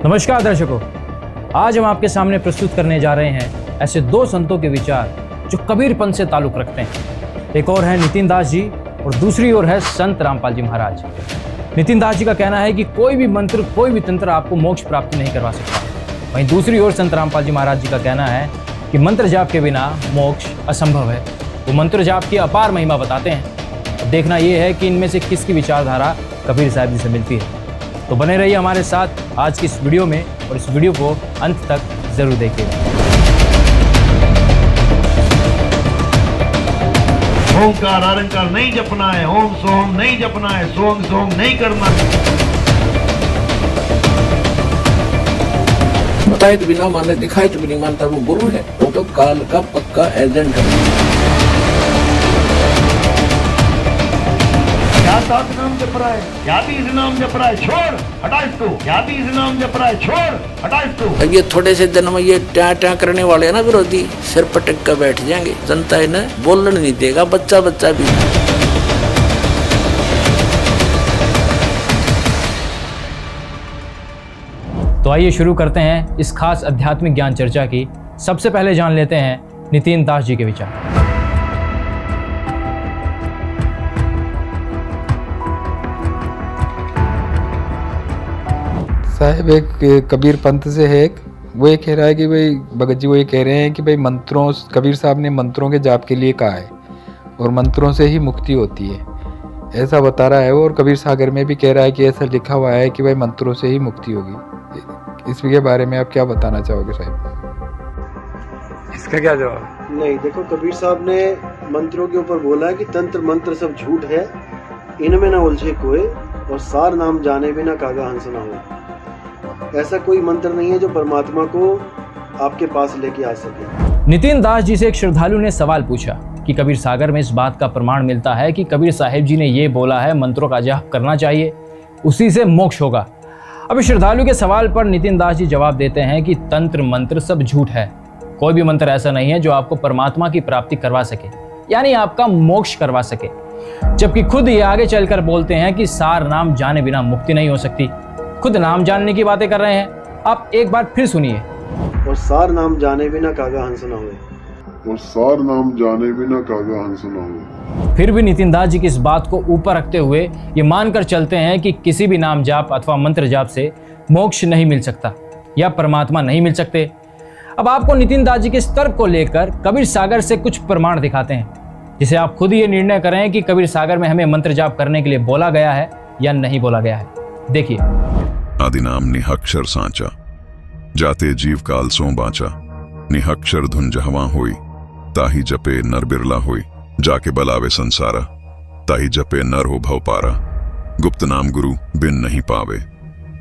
नमस्कार दर्शकों, आज हम आपके सामने प्रस्तुत करने जा रहे हैं ऐसे दो संतों के विचार जो कबीर पंथ से ताल्लुक़ रखते हैं। एक और है नितिन दास जी और दूसरी ओर है संत रामपाल जी महाराज। नितिन दास जी का कहना है कि कोई भी मंत्र, कोई भी तंत्र आपको मोक्ष प्राप्त नहीं करवा सकता। वहीं दूसरी ओर संत रामपाल जी महाराज जी का कहना है कि मंत्र जाप के बिना मोक्ष असंभव है। वो मंत्र जाप की अपार महिमा बताते हैं। अब देखना यह है कि इनमें से किसकी विचारधारा कबीर साहब जी से मिलती है। तो बने रहिए हमारे साथ आज की इस वीडियो में और इस वीडियो को अंत तक जरूर देखिएगा। ओंकार आरंकार नहीं जपना है, ओम सोम नहीं जपना है, सोम सोम नहीं करना है। बताए तो बिना माने, दिखाए तो भी नहीं मानता, वो गुरु है। वो तो काल का पक्का एजेंट है। क्या सात नाम जप रहा है, क्या भी इस नाम जप रहा है, छोड़ हटा इसको। क्या भी इस नाम जप रहा है, छोड़ हटा इसको। अब ये थोड़े से दिन में ये ट्या करने वाले हैं ना विरोधी, सिर पटक कर बैठ जाएंगे। जनता इन्हें बोलने नहीं देगा, बच्चा बच्चा भी। तो आइए शुरू करते हैं इस खास आध्यात्मिक ज्ञान चर्चा की। सबसे पहले जान लेते हैं नितिन दास जी के विचार। साहब एक कबीर पंथ से है, वो ये कह रहा है कि भाई भगत जी वो ये कह रहे हैं कि भाई मंत्रों, कबीर साहब ने मंत्रों के जाप के लिए कहा है और मंत्रों से ही मुक्ति होती है, ऐसा बता रहा है वो। और कबीर सागर में भी कह रहा है कि ऐसा लिखा हुआ है कि भाई मंत्रों से ही मुक्ति होगी। इसके बारे में आप क्या बताना चाहोगे साहब? इसका क्या जवाब? नहीं, देखो कबीर साहब ने मंत्रों के ऊपर बोला है कि तंत्र मंत्र सब झूठ है, इनमें ना उलझे कोई, और सार नाम जाने बिना कागा हंस ना हो। ऐसा कोई मंत्र नहीं है जो परमात्मा को आपके पास लेके आ सके। नितिन दास जी से एक श्रद्धालु ने सवाल पूछा कि कबीर सागर में इस बात का प्रमाण मिलता है कि कबीर साहिब जी ने ये बोला है मंत्रों का जाप करना चाहिए, उसी से मोक्ष होगा। अब श्रद्धालु के सवाल पर नितिन दास जी जवाब देते हैं कि तंत्र मंत्र सब झूठ है। कोई भी मंत्र ऐसा नहीं है जो आपको परमात्मा की प्राप्ति करवा सके, यानी आपका मोक्ष करवा सके। जबकि खुद ये आगे चलकर बोलते हैं कि सार नाम जाने बिना मुक्ति नहीं हो सकती। खुद नाम जानने की बातें कर रहे हैं। आप एक बार फिर सुनिए। और सार नाम जाने बिना कागा हंस ना हो। और सार नाम जाने बिना कागा हंस ना हो। फिर भी नितिन दास जी की इस बात को ऊपर रखते हुए ये मानकर चलते हैं कि किसी भी नाम जाप अथवा मंत्र जाप से मोक्ष नहीं मिल सकता या परमात्मा नहीं मिल सकते। अब आपको नितिन दास जी के इस तर्क को लेकर कबीर सागर से कुछ प्रमाण दिखाते हैं, जिसे आप खुद ये निर्णय करें कि कबीर सागर में हमें मंत्र जाप करने के लिए बोला गया है या नहीं बोला गया है। देखिए। आदि नाम निहक्षर सांचा, जाते जीव काल सो बाचा। निहक्षर धुन जहवा होई, ताही जपे नर बिरला होई। जाके बलावे संसारा, ताही जपे नर हो भव पारा। गुप्त नाम गुरु बिन नहीं पावे,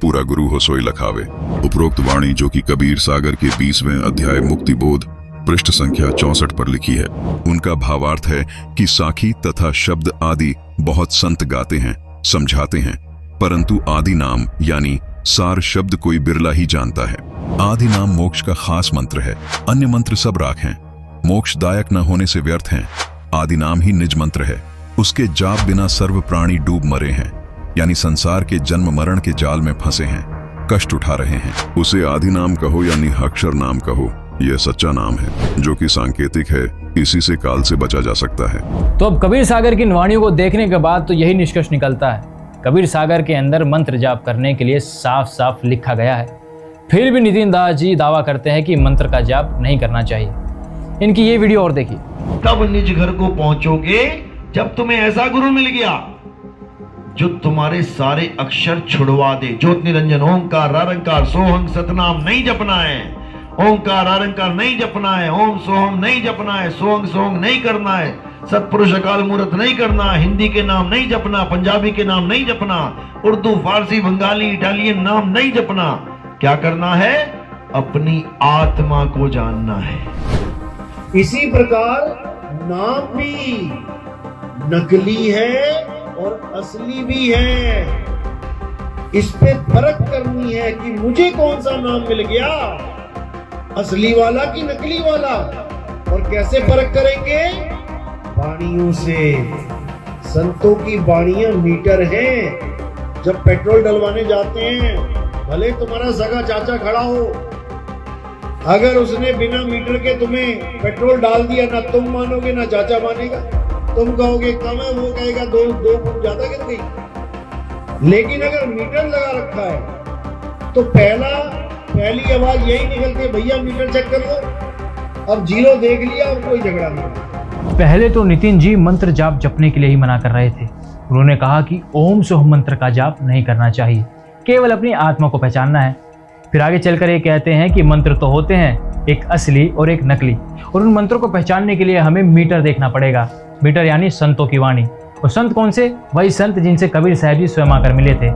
पूरा गुरु हो सोई लखावे। उपरोक्त वाणी जो कि कबीर सागर के 20वें अध्याय मुक्ति बोध पृष्ठ संख्या 64 पर लिखी है, उनका भावार्थ है कि साखी तथा शब्द आदि बहुत संत गाते हैं, समझाते हैं, परंतु आदि नाम यानी सार शब्द कोई बिरला ही जानता है। आदि नाम मोक्ष का खास मंत्र है, अन्य मंत्र सब राख हैं, मोक्षदायक न होने से व्यर्थ हैं। आदि नाम ही निज मंत्र है, उसके जाप बिना सर्व प्राणी डूब मरे हैं, यानी संसार के जन्म मरण के जाल में फंसे हैं, कष्ट उठा रहे हैं। उसे आदि नाम कहो या निहक्षर नाम कहो, यह सच्चा नाम है जो कि सांकेतिक है, इसी से काल से बचा जा सकता है। तो अब कबीर सागर की इन वाणियों को देखने के बाद तो यही निष्कर्ष निकलता है, कबीर सागर के अंदर मंत्र जाप करने के लिए साफ साफ लिखा गया है। फिर भी नितिन दास जी दावा करते हैं कि मंत्र का जाप नहीं करना चाहिए। इनकी ये वीडियो और देखिए। तब निज घर को पहुंचोगे जब तुम्हें ऐसा गुरु मिल गया जो तुम्हारे सारे अक्षर छुड़वा दे। ज्योत निरंजन ओंकार आरंकार सोहम सतनाम नहीं जपना है, ओंकार आरंकार नहीं जपना है, ओम सोहम नहीं जपना है, सोंग सोंग नहीं करना है, सतपुरुष अकाल मूर्त नहीं करना, हिंदी के नाम नहीं जपना, पंजाबी के नाम नहीं जपना, उर्दू फारसी बंगाली इटालियन नाम नहीं जपना। क्या करना है? अपनी आत्मा को जानना है। इसी प्रकार नाम भी नकली है और असली भी है। इस पे फर्क करनी है कि मुझे कौन सा नाम मिल गया, असली वाला कि नकली वाला। और कैसे फर्क करेंगे? वाणियों से। संतों की वाणियां मीटर हैं। जब पेट्रोल डलवाने जाते हैं भले तुम्हारा सगा चाचा खड़ा हो, अगर उसने बिना मीटर के तुम्हें पेट्रोल डाल दिया, ना तुम मानोगे ना चाचा मानेगा। तुम कहोगे कम है, वो कहेगा दो फुट ज्यादा गिर गई। लेकिन अगर मीटर लगा रखा है तो पहली आवाज यही निकलती है, भैया मीटर चेक कर लो। अब जीरो देख लिया और कोई झगड़ा नहीं। पहले तो नितिन जी मंत्र जाप जपने के लिए ही मना कर रहे थे। उन्होंने कहा कि ओम सोहम मंत्र का जाप नहीं करना चाहिए, केवल अपनी आत्मा को पहचानना है। फिर आगे चलकर ये कहते हैं कि मंत्र तो होते हैं, एक असली और एक नकली, और उन मंत्रों को पहचानने के लिए हमें मीटर देखना पड़ेगा। मीटर यानी संतों की वाणी। और संत कौन से? वही संत जिनसे कबीर साहब जी स्वयं आकर मिले थे।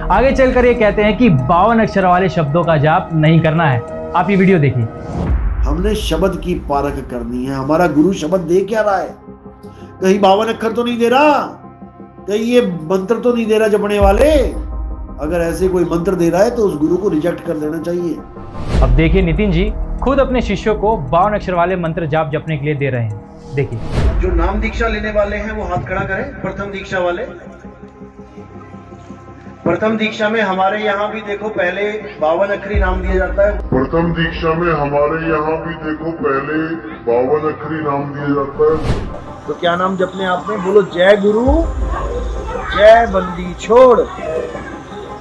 आगे चलकर ये कहते हैं कि 52 अक्षर वाले शब्दों का जाप नहीं करना है। आप ये वीडियो देखिए। हमने शब्द की पारख करनी है। हमारा गुरु शब्द दे क्या रहा है? कहीं 52 अक्षर तो नहीं दे रहा, कहीं ये मंत्र तो नहीं दे रहा जपने वाले। अगर ऐसे कोई मंत्र दे रहा है तो उस गुरु को रिजेक्ट कर देना चाहिए। अब देखिए नितिन जी खुद अपने शिष्यों को 52 अक्षर वाले मंत्र जाप जपने के लिए दे रहे हैं। देखिए, जो नाम दीक्षा लेने वाले हैं वो हाथ खड़ा करें। प्रथम दीक्षा वाले, प्रथम दीक्षा में हमारे यहाँ भी देखो पहले 52 अक्षरी नाम दिया जाता है। प्रथम दीक्षा में हमारे यहाँ भी देखो पहले 52 अक्षरी नाम दिया जाता है। तो क्या नाम जपने आपने? बोलो जय गुरु, जय बंदी छोड़,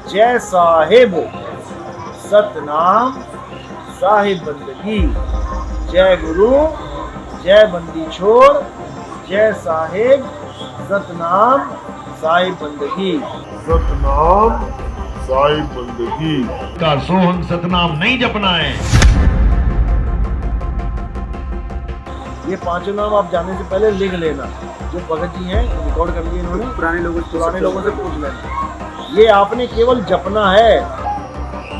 जय साहिब, सतनाम साहिब बंदगी। जय गुरु, जय बंदी छोड़, जय साहिब, सतनाम साहिब बंदगी। सतनाम साहिब बंदगी का सोहंग सतनाम नहीं जपना है। ये पांचों नाम आप जाने से पहले लिख लेना। जो भगत जी हैं रिकॉर्ड कर लिए इन्होंने, पुराने लोगों से पूछ लेना। ये आपने केवल जपना है,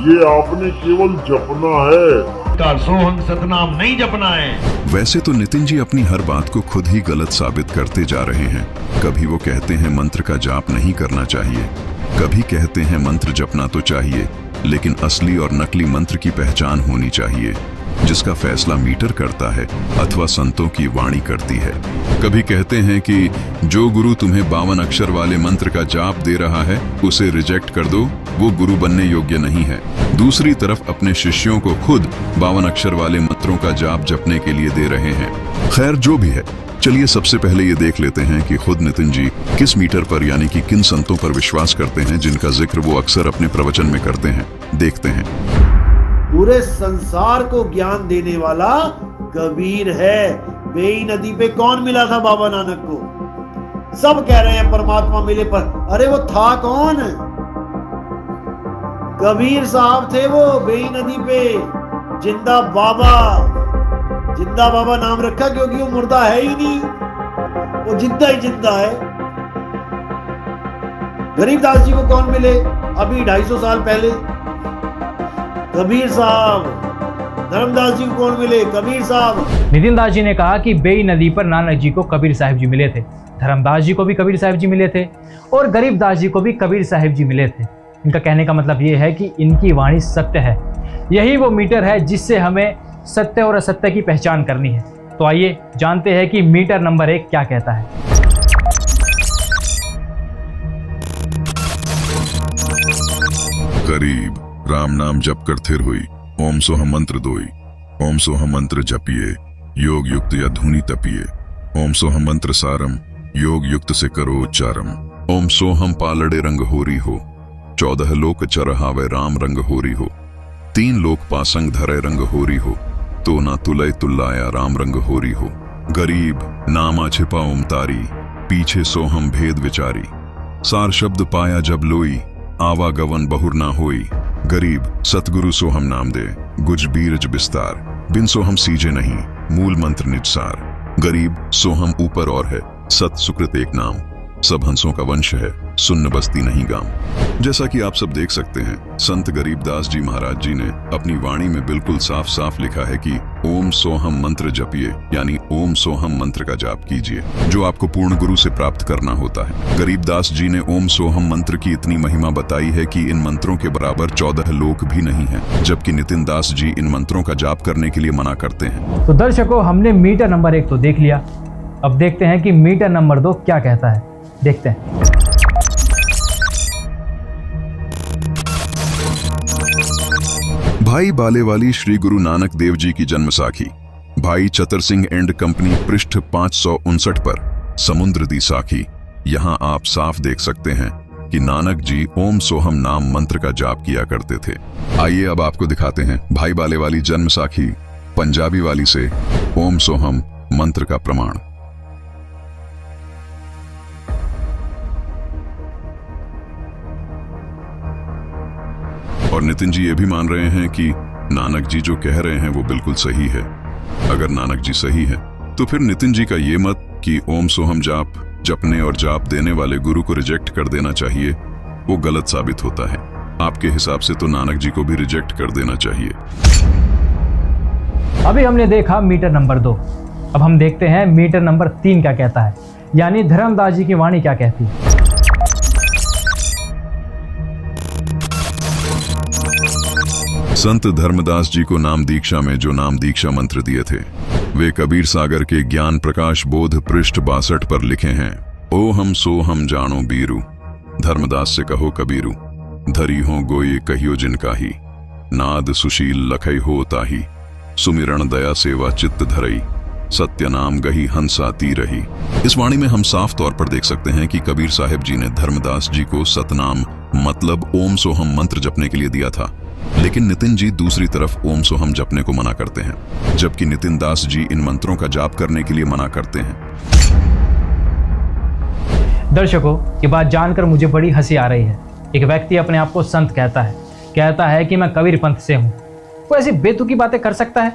ये आपने केवल जपना है। का सोहंग सतनाम नहीं जपना है। वैसे तो नितिन जी अपनी हर बात को खुद ही गलत साबित करते जा रहे हैं। कभी वो कहते हैं मंत्र का जाप नहीं करना चाहिए, कभी कहते हैं मंत्र जपना तो चाहिए, लेकिन असली और नकली मंत्र की पहचान होनी चाहिए, जिसका फैसला मीटर करता है अथवा संतों की वाणी करती है। कभी कहते हैं कि जो गुरु तुम्हें 52 अक्षर वाले मंत्र का जाप दे रहा है उसे रिजेक्ट कर दो, वो गुरु बनने योग्य नहीं है। दूसरी तरफ अपने शिष्यों को खुद 52 अक्षर वाले मंत्रों का जाप जपने के लिए दे रहे हैं। खैर जो भी है, चलिए सबसे पहले ये देख लेते हैं कि खुद नितिन जी किस मीटर पर यानी कि किन संतों पर विश्वास करते हैं जिनका जिक्र वो अक्सर अपने प्रवचन में करते हैं। देखते हैं। पूरे संसार को ज्ञान देने वाला कबीर है। बेई नदी पे कौन मिला था बाबा नानक को? सब कह रहे हैं परमात्मा मिले, पर अरे वो था कौन? कबीर साहब थे वो बेई नदी पे। जिंदा बाबा, जिंदा बाबा नाम रखा क्योंकि वो मुर्दा है ही नहीं, वो जिंदा ही जिंदा है। गरीबदास जी को कौन मिले अभी 250 साल पहले? कबीर साहब। धर्मदास जी को कौन मिले? कबीर साहब। नितिन दास जी ने कहा कि बेई नदी पर नानक जी को कबीर साहिब जी मिले थे, धर्मदास जी को भी कबीर साहिब जी मिले थे, और गरीबदास जी को भी कबीर साहिब जी मिले थे। इनका कहने का मतलब ये है कि इनकी वाणी सत्य है। यही वो मीटर है जिससे हमें सत्य और असत्य की पहचान करनी है। तो आइए जानते हैं कि मीटर नंबर 1 क्या कहता है। गरीब राम नाम जप कर थिर हुई, ओम सोहम मंत्र दोई। ओम सोहम मंत्र जपिए, योग युक्त या धुनी तपिए। ओम सोहम मंत्र सारम, योग युक्त से करो उच्चारम। ओम सोहम पालड़े रंग होरी हो, 14 लोक चरहावे राम रंग होरी हो। 3 लोक पासंग धरे रंग होरी हो, तो ना तुलय तुल्लाया राम रंग होरी हो। गरीब नामा छिपा ओम तारी, पीछे सोहम भेद विचारी। सार शब्द पाया जब लोई, आवागवन बहुर ना होई। गरीब सतगुरु सोहम नाम दे, गुज बीरज विस्तार। बिन सोहम सीजे नहीं, मूल मंत्र निजसार। गरीब सोहम ऊपर और है, सत सुकृत एक नाम। सब हंसों का वंश है, सुन्न बस्ती नहीं गाम। जैसा कि आप सब देख सकते हैं, संत गरीबदास जी महाराज जी ने अपनी वाणी में बिल्कुल साफ साफ लिखा है कि ओम सोहम मंत्र जपिए, यानी ओम सोहम मंत्र का जाप कीजिए, जो आपको पूर्ण गुरु से प्राप्त करना होता है। गरीबदास जी ने ओम सोहम मंत्र की इतनी महिमा बताई है कि इन मंत्रों के बराबर 14 लोक भी नहीं है, जबकि नितिन दास जी इन मंत्रों का जाप करने के लिए मना करते हैं। तो दर्शकों, हमने मीटर नंबर 1 तो देख लिया। अब देखते हैं कि मीटर नंबर 2 क्या कहता है। देखते हैं। भाई बालेवाली श्री गुरु नानक देव जी की जन्मसाखी भाई चतर सिंह एंड कंपनी पृष्ठ 559 पर समुद्र दी साखी। यहाँ आप साफ देख सकते हैं कि नानक जी ओम सोहम नाम मंत्र का जाप किया करते थे। आइए अब आपको दिखाते हैं भाई बालेवाली जन्मसाखी पंजाबी वाली से ओम सोहम मंत्र का प्रमाण। और नितिन जी ये भी मान रहे हैं कि नानक जी जो कह रहे हैं वो बिल्कुल सही है। अगर नानक जी सही है तो फिर नितिन जी का ये मत कि ओम सोहम जाप जपने और जाप देने वाले गुरु को रिजेक्ट कर देना चाहिए, वो गलत साबित होता है। आपके हिसाब से तो नानक जी को भी रिजेक्ट कर देना चाहिए। अभी हमने देखा मीटर नंबर 2, अब हम देखते हैं मीटर नंबर 3 क्या कहता है, यानी धर्मदास जी की वाणी क्या कहती है। संत धर्मदास जी को नाम दीक्षा में जो नाम दीक्षा मंत्र दिए थे वे कबीर सागर के ज्ञान प्रकाश बोध पृष्ठ 62 पर लिखे हैं। ओ हम सो हम जानो बीरू, धर्मदास से कहो कबीरू, धरी हो गोये कहियो जिनका ही, नाद सुशील लखई हो ताही, सुमिरण दया सेवा चित्त धरई, सत्य नाम गही हंसा ती रही। इस वाणी में हम साफ तौर पर देख सकते हैं कि कबीर साहिब जी ने धर्मदास जी को सतनाम मतलब ओम सोहम मंत्र जपने के लिए दिया था, लेकिन नितिन जी दूसरी तरफ ओम सोहम जपने को मना करते हैं, जबकि नितिन दास जी इन मंत्रों का जाप करने के लिए मना करते हैं। दर्शकों, ये बात जानकर मुझे बड़ी हंसी आ रही है। एक व्यक्ति अपने आप को संत कहता है कि मैं कबीर पंथ से हूं। वो ऐसी बेतुकी बातें कर सकता है?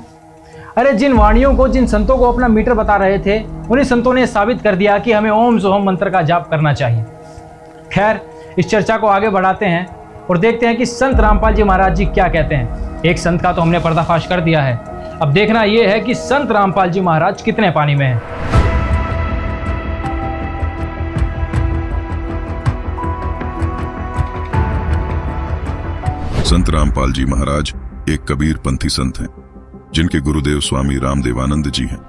अरे जिन वाणियों को, जिन संतों को अपना मीटर बता रहे थे, उन्हीं संतों ने साबित कर दिया कि हमें ओम सोहम मंत्र का जाप करना चाहिए। खैर, इस चर्चा को आगे बढ़ाते हैं और देखते हैं कि संत रामपाल जी महाराज जी क्या कहते हैं। एक संत का तो हमने पर्दाफाश कर दिया है, अब देखना यह है कि संत रामपाल जी महाराज कितने पानी में हैं। संत रामपाल जी महाराज एक कबीर पंथी संत हैं, जिनके गुरुदेव स्वामी रामदेवानंद जी हैं,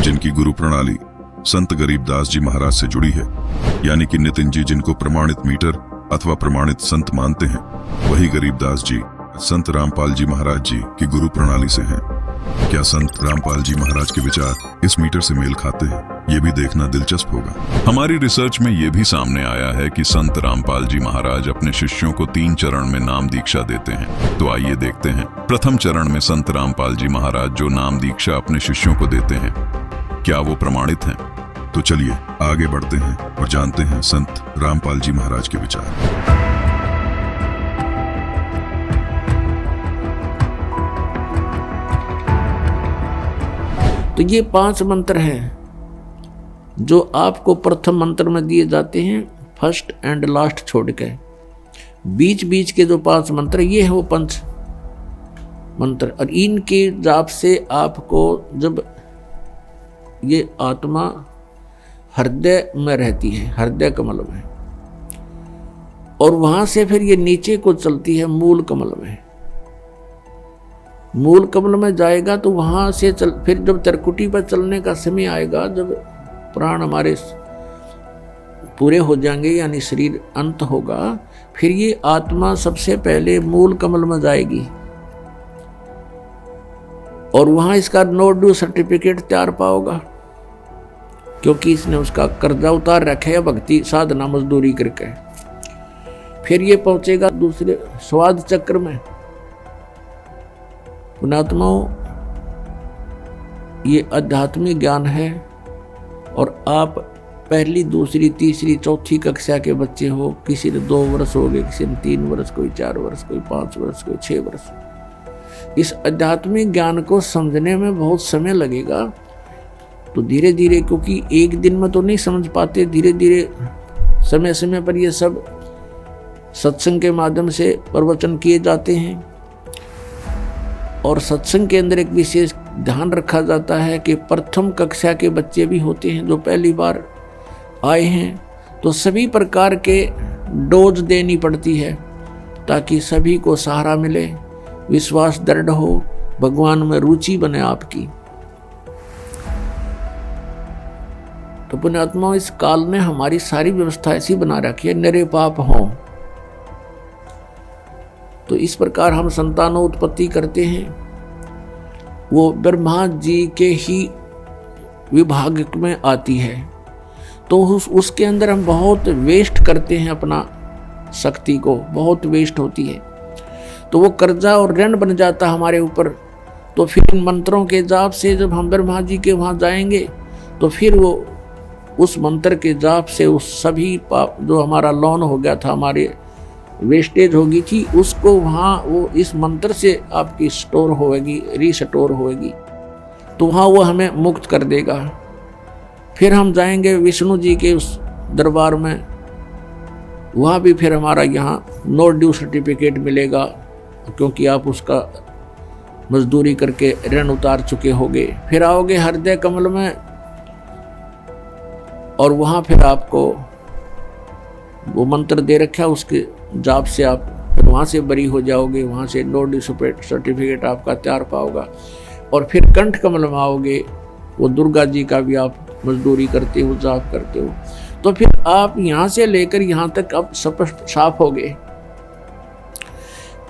जिनकी गुरु प्रणाली संत गरीबदास जी महाराज से जुड़ी है। यानी कि नितिन जी जिनको प्रमाणित मीटर अथवा प्रमाणित संत मानते हैं, वही गरीबदास जी संत रामपाल जी महाराज जी की गुरु प्रणाली से हैं। क्या संत रामपाल जी महाराज के विचार इस मीटर से मेल खाते हैं, ये भी देखना दिलचस्प होगा। हमारी रिसर्च में ये भी सामने आया है कि संत रामपाल जी महाराज अपने शिष्यों को 3 चरण में नाम दीक्षा देते हैं। तो आइए देखते हैं प्रथम चरण में संत रामपाल जी महाराज जो नाम दीक्षा अपने शिष्यों को देते हैं, क्या वो प्रमाणित हैं? तो चलिए आगे बढ़ते हैं और जानते हैं संत रामपाल जी महाराज के विचार। तो ये 5 मंत्र हैं जो आपको प्रथम मंत्र में दिए जाते हैं, फर्स्ट एंड लास्ट छोड़ के। बीच बीच के जो 5 मंत्र ये है वो पंच मंत्र, और इनके जाप से आपको जब ये आत्मा हृदय में रहती है, हृदय कमल में, और वहां से फिर ये नीचे को चलती है मूल कमल में। मूल कमल में जाएगा तो वहां से फिर जब त्रिकुटी पर चलने का समय आएगा, जब प्राण हमारे पूरे हो जाएंगे यानी शरीर अंत होगा, फिर ये आत्मा सबसे पहले मूल कमल में जाएगी और वहां इसका नो ड्यू सर्टिफिकेट तैयार पाओगा, क्योंकि इसने उसका कर्जा उतार रखा है भक्ति साधना मजदूरी करके। फिर ये पहुंचेगा दूसरे स्वाद चक्र में। पुणात्माओं, ये आध्यात्मिक ज्ञान है, और आप पहली दूसरी तीसरी चौथी कक्षा के बच्चे हो, किसी ने 2 वर्ष हो गए, किसी ने 3 वर्ष, कोई 4 वर्ष, कोई 5 वर्ष, कोई 6 वर्ष। इस आध्यात्मिक ज्ञान को समझने में बहुत समय लगेगा। तो धीरे धीरे, क्योंकि एक दिन में तो नहीं समझ पाते, धीरे धीरे समय समय पर ये सब सत्संग के माध्यम से प्रवचन किए जाते हैं, और सत्संग के अंदर एक विशेष ध्यान रखा जाता है कि प्रथम कक्षा के बच्चे भी होते हैं जो पहली बार आए हैं, तो सभी प्रकार के डोज देनी पड़ती है ताकि सभी को सहारा मिले, विश्वास दृढ़ हो, भगवान में रुचि बने आपकी। तो पुण्यात्मा, इस काल ने हमारी सारी व्यवस्था ऐसी बना रखी है, निरे पाप हों। तो इस प्रकार हम संतानों उत्पत्ति करते हैं, वो ब्रह्मा जी के ही विभाग में आती है। तो उसके अंदर हम बहुत वेस्ट करते हैं, अपना शक्ति को बहुत वेस्ट होती है, तो वो कर्जा और ऋण बन जाता हमारे ऊपर। तो फिर इन मंत्रों के जाप से जब हम ब्रह्मा जी के वहाँ जाएंगे तो फिर वो उस मंत्र के जाप से उस सभी पाप जो हमारा लोन हो गया था, हमारे वेस्टेज होगी थी, उसको वहाँ वो इस मंत्र से आपकी स्टोर होएगी, रीस्टोर होएगी, तो वहाँ वो हमें मुक्त कर देगा। फिर हम जाएंगे विष्णु जी के उस दरबार में, वहाँ भी फिर हमारा यहाँ नो ड्यू सर्टिफिकेट मिलेगा, क्योंकि आप उसका मजदूरी करके ऋण उतार चुके होगे। फिर आओगे हृदय कमल में, और वहाँ फिर आपको वो मंत्र दे रखा है, उसके जाप से आप फिर वहाँ से बरी हो जाओगे, वहाँ से नो ड्यू सर्टिफिकेट आपका तैयार पाओगा। और फिर कंठ कमल में आओगे, वो दुर्गा जी का भी आप मजदूरी करते हो, जाप करते हो, तो फिर आप यहाँ से लेकर यहाँ तक अब स्पष्ट साफ हो गए।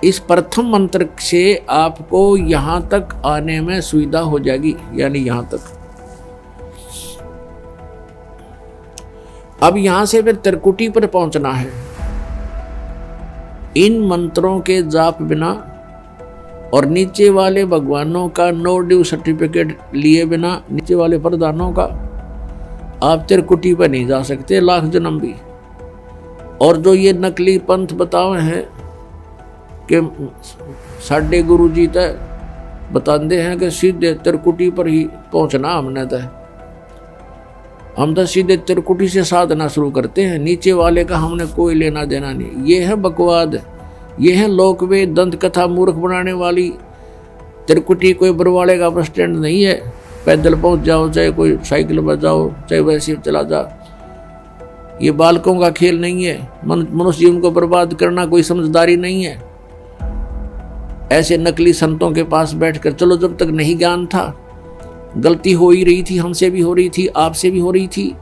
इस प्रथम मंत्र से आपको यहाँ तक आने में सुविधा हो जाएगी, यानी यहाँ तक। अब यहाँ से फिर त्रिकुटी पर पहुँचना है। इन मंत्रों के जाप बिना और नीचे वाले भगवानों का नो ड्यू सर्टिफिकेट लिए बिना, नीचे वाले प्रधानों का, आप त्रिकुटी पर नहीं जा सकते लाख जन्म भी। और जो ये नकली पंथ बताए हैं कि साढ़े गुरु जी तय बताते हैं कि सीधे त्रिकुटी पर ही पहुंचना हमने तय, हम तो सीधे त्रिकुटी से साधना शुरू करते हैं, नीचे वाले का हमने कोई लेना देना नहीं। ये है बकवाद, ये है लोकवेद दंत कथा मूर्ख बनाने वाली। त्रिकुटी कोई बरवाड़े का बस स्टैंड नहीं है, पैदल पहुंच जाओ, चाहे कोई साइकिल पर जाओ, चाहे वैसे चला जा। ये बालकों का खेल नहीं है, मनुष्य जीवन को बर्बाद करना कोई समझदारी नहीं है। ऐसे नकली संतों के पास बैठकर, चलो जब तक नहीं ज्ञान था, गलती हो ही रही थी, हमसे भी हो रही थी, आपसे भी हो रही थी,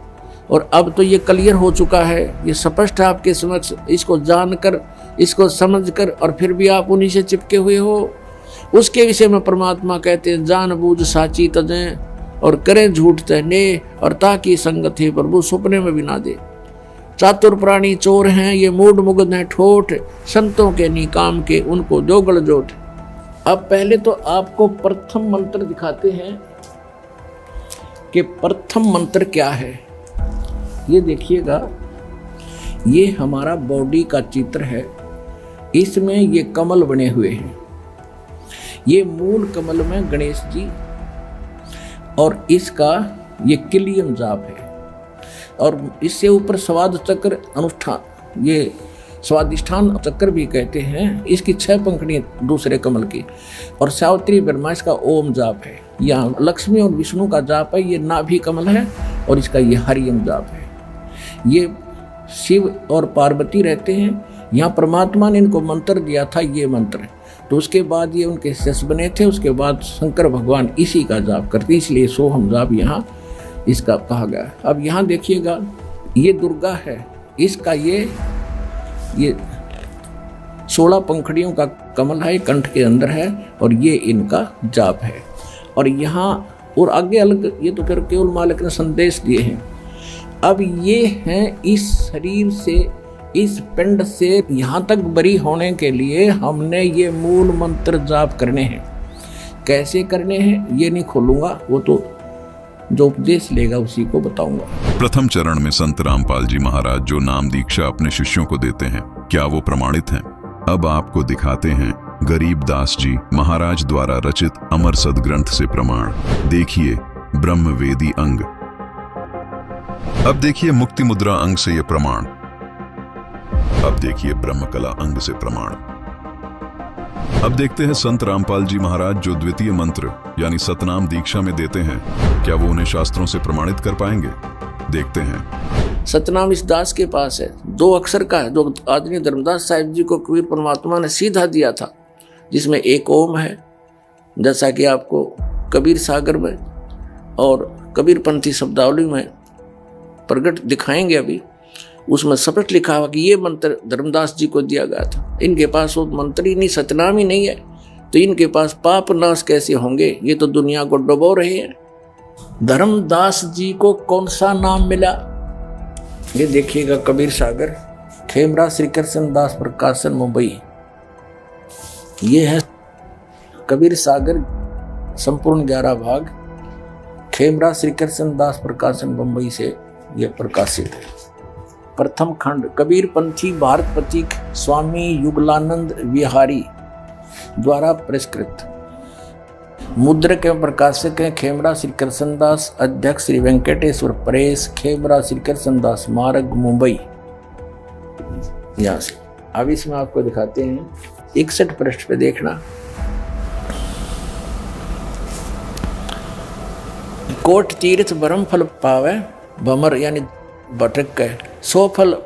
और अब तो ये क्लियर हो चुका है, ये स्पष्ट है आपके समक्ष। इसको जानकर, इसको समझकर, और फिर भी आप उन्हीं से चिपके हुए हो। उसके विषय में परमात्मा कहते हैं, जानबूझ साची तजें और करें झूठ तने, और ताकि संगत है प्रभु सपने में भी ना दे। चातुर प्राणी चोर हैं, ये मूड मुग्ध हैं ठोठ, संतों के निकाम के उनको जो गलजोट। अब पहले तो आपको प्रथम मंत्र दिखाते हैं कि प्रथम मंत्र क्या है। ये देखिएगा, ये हमारा बॉडी का चित्र है, इसमें ये कमल बने हुए हैं। ये मूल कमल में गणेश जी, और इसका ये किलियम जाप है, और इससे ऊपर स्वाद चक्र अनुष्ठान, ये स्वादिष्ठान चक्र भी कहते हैं। इसकी 6 पंखुड़ी दूसरे कमल की, और सावित्री ब्रह्मा इसका ओम जाप है। यहाँ लक्ष्मी और विष्णु का जाप है, ये नाभि कमल है, और इसका ये हरियम जाप है। ये शिव और पार्वती रहते हैं, यहाँ परमात्मा ने इनको मंत्र दिया था, ये मंत्र। तो उसके बाद ये उनके शिष्य बने थे, उसके बाद शंकर भगवान इसी का जाप करते, इसलिए सोहम जाप यहाँ इसका कहा गया। अब यहाँ देखिएगा, ये दुर्गा है, इसका ये 16 पंखुड़ियों का कमल है, कंठ के अंदर है, और ये इनका जाप है। और यहाँ और आगे अलग, ये तो फिर केवल मालिक ने संदेश दिए हैं। अब ये हैं इस शरीर से, इस पिंड से यहाँ तक बरी होने के लिए हमने ये मूल मंत्र जाप करने हैं। कैसे करने हैं ये नहीं खोलूंगा, वो तो जो उपदेश लेगा उसी को बताऊंगा। प्रथम चरण में संत रामपाल जी महाराज जो नाम दीक्षा अपने शिष्यों को देते हैं, क्या वो प्रमाणित हैं? अब आपको दिखाते हैं गरीब दास जी महाराज द्वारा रचित अमर सदग्रंथ से प्रमाण। देखिए ब्रह्मवेदी अंग। अब देखिए मुक्ति मुद्रा अंग से ये प्रमाण। अब देखिए ब्रह्मकला अंग से प्रमाण। अब देखते हैं संत रामपाल जी महाराज जो द्वितीय मंत्र यानी सतनाम दीक्षा में देते हैं, क्या वो उन्हें शास्त्रों से प्रमाणित कर पाएंगे? देखते हैं। सतनाम इस दास के पास है, 2 अक्षर का है, जो आदरणीय धर्मदास साहिब जी को कबीर परमात्मा ने सीधा दिया था, जिसमें एक ओम है, जैसा कि आपको कबीर सागर में और कबीर पंथी शब्दावली में प्रकट दिखाएंगे अभी। उसमें स्पष्ट लिखा हुआ कि ये मंत्र धर्मदास जी को दिया गया था। इनके पास वो मंत्र ही नहीं, सतनाम ही नहीं है, तो इनके पास पाप नाश कैसे होंगे? ये तो दुनिया को डुबो रहे हैं। धर्मदास जी को कौन सा नाम मिला? ये देखिएगा, कबीर सागर, खेमरा श्री कृष्ण दास प्रकाशन, मुंबई। ये है कबीर सागर, संपूर्ण 11 भाग, खेमरा श्री कृष्ण दास प्रकाशन, मुंबई से यह प्रकाशित है। प्रथम खंड कबीर पंथी भारत प्रतीक स्वामी युगलानंद विहारी द्वारा पुरस्कृत। मुद्रक एवं प्रकाशक हैं खेमरा श्री कृष्णदास, अध्यक्ष श्री वेंकटेश्वर प्रेस, खेमरा श्री कृष्णदास मार्ग, मुंबई। यहाँ से अब इसमें आपको दिखाते हैं 61 पृष्ठ पे देखना। कोट तीर्थ भरम फल पावे, भमर यानी भटक गए, सो फल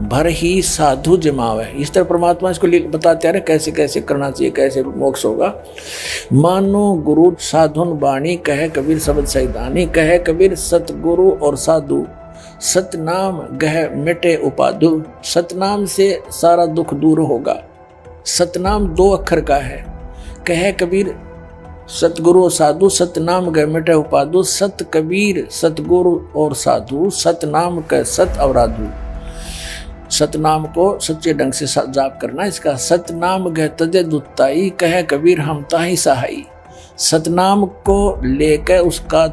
भर ही साधु जमावे। इस तरह परमात्मा इसको बताते हैं कैसे कैसे करना चाहिए, कैसे मोक्ष होगा। मानो गुरु साधुन बाणी, कहे कबीर शब्द सैदानी, कहे कबीर सतगुरु और साधु, सतनाम गह मिटे उपाधु। सतनाम से सारा दुख दूर होगा। सतनाम 2 अक्षर का है। कहे कबीर सतगुरु और साधु, सतनाम गए मिटे उपाधु। सत कबीर सतगुरु और साधु, सतनाम का सत अवराधु। सतनाम को सच्चे ढंग से जाप करना। इसका सतनाम गए तजे दुताई, कहे कबीर हम ताही सहाई। सतनाम को लेकर उसका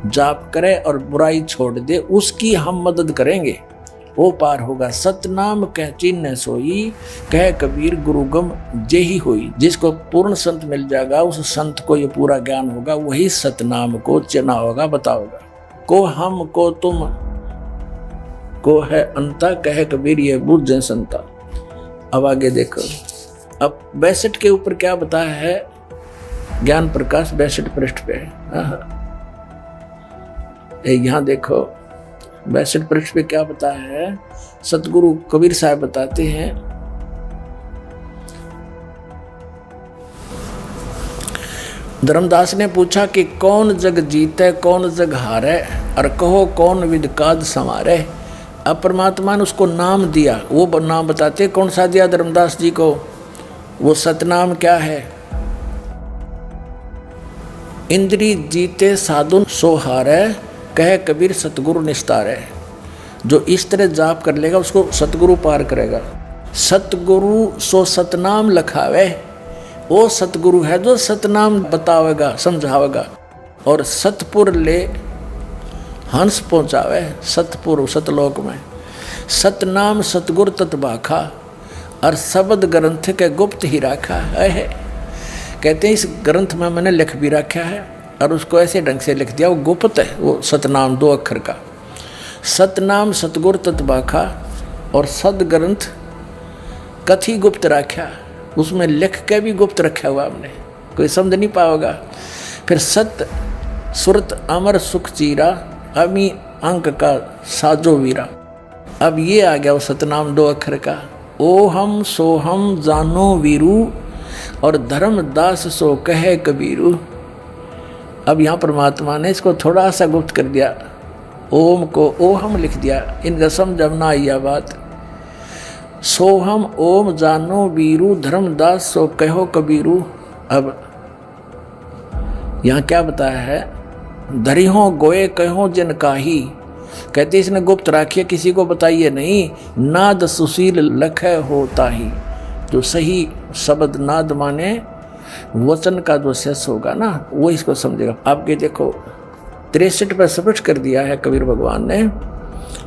जाप करे और बुराई छोड़ दे, उसकी हम मदद करेंगे, वो पार होगा। सतनाम कह चिन्ह सोई, कह कबीर गुरुगम जेही होई। जिसको पूर्ण संत मिल जाएगा, उस संत को ये पूरा ज्ञान होगा, वही सतनाम को चिन्ह होगा, बताओगा। को हम को तुम को है अंता, कह कबीर ये बुझ संता। अब आगे देखो, अब 62 के ऊपर क्या बताया है? ज्ञान प्रकाश 62 पृष्ठ पे है। यहाँ देखो 62 पृष्ठ पे क्या बताया है? सतगुरु कबीर साहब बताते हैं, धर्मदास ने पूछा कि कौन जग जीते कौन जग हारे, और कहो कौन विदकाद समारे। अब परमात्मा ने उसको नाम दिया, वो नाम बताते कौन सा दिया धर्मदास जी को? वो सतनाम क्या है? इंद्री जीते साधुन सो हारे, कहे कबीर सतगुरु निस्तारे। जो इस तरह जाप कर लेगा उसको सतगुरु पार करेगा। सतगुरु सो सतनाम लखावे, वो सतगुरु है जो सतनाम बतावेगा, समझावेगा। और सतपुर ले हंस पहुंचावे, सतपुर सतलोक में। सतनाम सतगुर तत्बाखा, और शब्द ग्रंथ के गुप्त ही रखा है। कहते हैं इस ग्रंथ में मैंने लिख भी रखा है, और उसको ऐसे ढंग से लिख दिया, वो गुप्त है, वो सतनाम 2 अक्षर का। सतनाम सतगुर तत्बाखा, और सद ग्रंथ कथी गुप्त रखा, उसमें लिख के भी गुप्त रखा हुआ हमने, कोई समझ नहीं पाओगा। फिर सत सुरत अमर सुख चीरा, अमी अंक का साजो वीरा। अब ये आ गया वो सतनाम 2 अक्षर का। ओ हम सो हम जानो वीरू, और धर्मदास सो कहे कबीरू। अब यहाँ परमात्मा ने इसको थोड़ा सा गुप्त कर दिया, ओम को ओ हम लिख दिया। इनका समझ ना आई बात। सोहम ओम जानो वीरू, धर्मदास सो कहो कबीरू। अब यहाँ क्या बताया है? धरिहो गोए कहो जिन काही, कहते इसने गुप्त राखिए, किसी को बताइए नहीं। नाद सुशील लखे होता ही, जो सही शब्द नाद माने वचन का जो शेष होगा ना, वो इसको समझेगा। आपके देखो 63 पर स्पष्ट कर दिया है कबीर भगवान ने,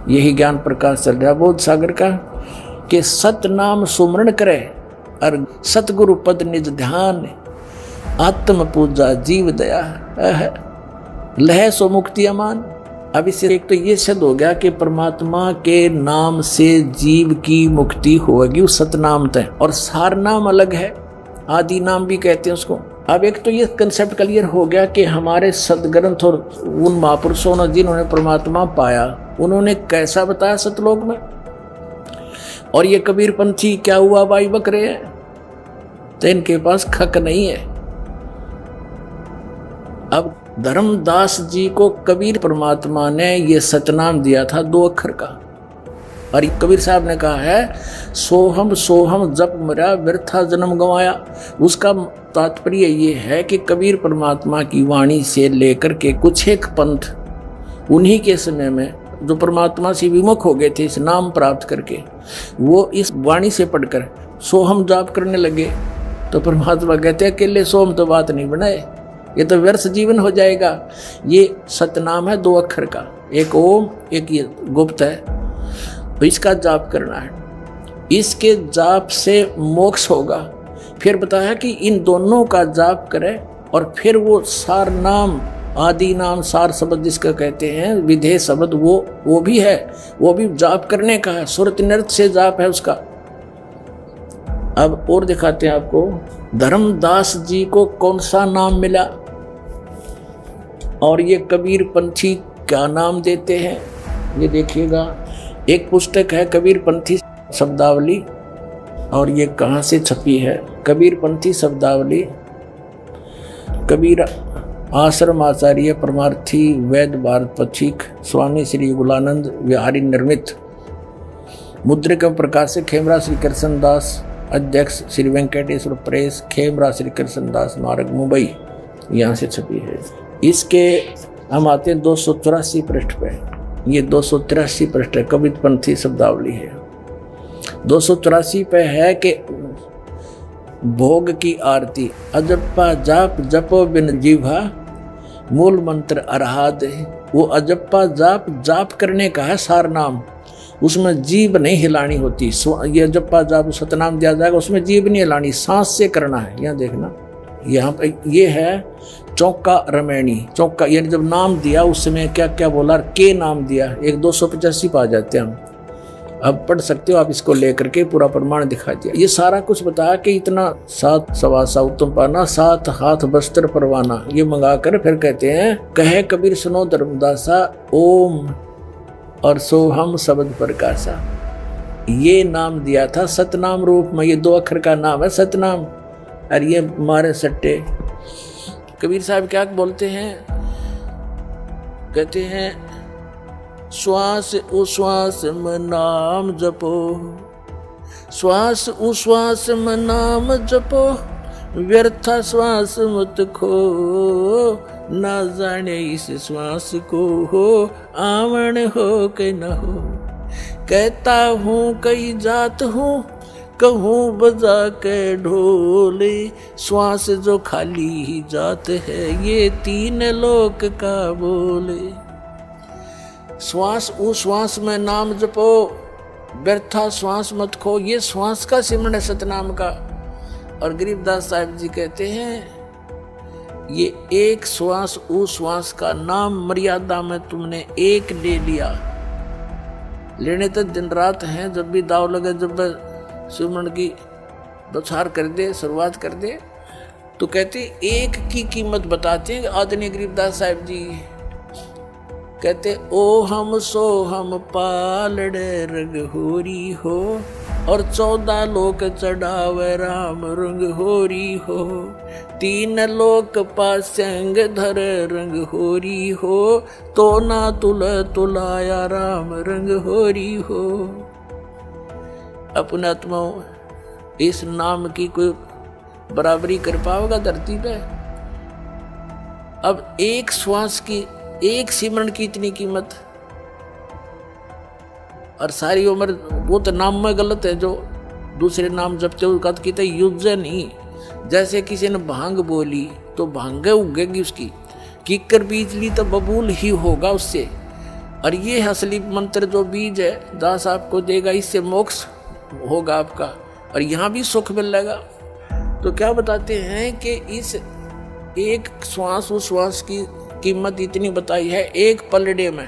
यही ज्ञान प्रकाश चल रहा बोध सागर का, कि सत नाम सुमरण करे और सतगुरु पद निज ध्यान, आत्म पूजा जीव दया लह सो मुक्ति अमान। अब इससे एक तो ये सिद्ध हो गया कि परमात्मा के नाम से जीव की मुक्ति होगी, उस सतनाम तय। और सार नाम अलग है, आदि नाम भी कहते हैं उसको। अब एक तो ये कंसेप्ट क्लियर हो गया कि हमारे सदग्रंथ और उन महापुरुषों ने जिन्होंने परमात्मा पाया, उन्होंने कैसा बताया सतलोक में। और ये कबीर पंथी क्या हुआ भाई बकरे हैं, तो इनके पास खक नहीं है। अब धर्मदास जी को कबीर परमात्मा ने ये सतनाम दिया था 2 अक्षर का, और कबीर साहब ने कहा है सोहम जप मरा व्यर्था जन्म गंवाया। उसका तात्पर्य ये है कि कबीर परमात्मा की वाणी से लेकर के कुछ एक पंथ उन्हीं के समय में जो परमात्मा से विमुख हो गए थे इस नाम प्राप्त करके, वो इस वाणी से पढ़कर सोहम जाप करने लगे। तो परमात्मा कहते हैं अकेले सोम तो बात नहीं बनाए, ये तो व्यर्थ जीवन हो जाएगा। ये सतनाम है 2 अक्षर का, एक ओम एक ये गुप्त है, तो इसका जाप करना है। इसके जाप से मोक्ष होगा। फिर बताया कि इन दोनों का जाप करें और फिर वो सार नाम आदि नाम सार शब्द जिसका कहते हैं विधेय शब्द वो भी है, वो भी जाप करने का है, सुरत नृत्य से जाप है उसका। अब और दिखाते हैं आपको धर्मदास जी को कौन सा नाम मिला और ये कबीर पंथी क्या नाम देते हैं, ये देखिएगा। एक पुस्तक है कबीर पंथी शब्दावली, और ये कहाँ से छपी है? कबीर पंथी शब्दावली, कबीर आश्रम आचार्य परमार्थी वैद्य भारत पथिक स्वामी श्री गुलानंद विहारी निर्मित, मुद्रिका प्रकाशक खेमरा श्री कृष्ण दास, अध्यक्ष श्री वेंकटेश्वर प्रेस, खेमरा श्री कृष्ण दास मार्ग मुंबई, यहाँ से छपी है। इसके हम आते हैं 284 पृष्ठ पे, ये 283 पृष्ठ है, कबीर पंथी शब्दावली है। 284 पे है कि भोग की आरती अजप्पा जाप जपो बिन जीवा मूल मंत्र अरहाद। वो अजप्पा जाप करने का है सार नाम, उसमें जीभ नहीं हिलानी होती। ये अजप्पा जाप सतनाम दिया जाएगा, उसमें जीभ नहीं हिलानी, सांस से करना है। यहाँ देखना, यहाँ पे ये है चौका रमैनी। चौका यानी जब नाम दिया उस समय क्या क्या बोला, के नाम दिया, एक 285 पा जाते हैं हम। अब पढ़ सकते हो आप, इसको लेकर के पूरा प्रमाण दिखा दिया। ये सारा कुछ बताया कि इतना 7 सवासा उत्तम पाना, 7 हाथ वस्त्र परवाना, ये मंगा कर फिर कहते हैं कहे कबीर सुनो धर्मदासा ओम और सोहम शब्द प्रकाशा। ये नाम दिया था सतनाम रूप में, ये 2 अक्षर का नाम है सतनाम। और ये मारे सट्टे कबीर साहब क्या बोलते हैं, कहते हैं श्वास उश्वास में नाम जपो, श्वास उश्वास में नाम जपो, व्यर्था श्वास मत खो, ना जाने इस श्वास को हो आवन हो के न हो। कहता हूँ कई जात हूँ, कहूँ बजा के ढोले, श्वास जो खाली ही जात है, ये 3 लोक का बोले। श्वास उश्वास में नाम जपो, व्यर्था श्वास मत खो, ये श्वास का सिमरण है सतनाम का। और गरीबदास साहिब जी कहते हैं ये एक श्वास उश्वास का नाम मर्यादा में तुमने एक ले लिया, लेने तो दिन रात हैं, जब भी दाव लगे, जब सिमरण की बौछार कर दे, शुरुआत कर दे, तो कहते एक की कीमत बताते हैं आदरणीय गरीबदास साहिब जी। कहते ओ हम सो हम पालड़े रंग होरी हो, और 14 लोक चढ़ावे राम रंग होरी हो, 3 लोक पासंग धर रंग होरी हो, तो ना तुलाया राम रंग होरी हो। अपने आत्माओं इस नाम की कोई बराबरी कर पाओगा धरती पे? अब एक श्वास की, एक सिमरण की इतनी कीमत, और सारी उम्र वो तो नाम में गलत है, जो दूसरे नाम जपते हो कहते कहते युद्ध नहीं। जैसे किसी ने भांग बोली तो भांग उगेगी उसकी, कीकर बीज ली तो बबूल ही होगा उससे। और ये असली मंत्र जो बीज है दास आपको देगा, इससे मोक्ष होगा आपका, और यहाँ भी सुख मिलेगा। तो क्या बताते हैं कि इस एक श्वास उस श्वास की कीमत इतनी बताई है, एक पलड़े में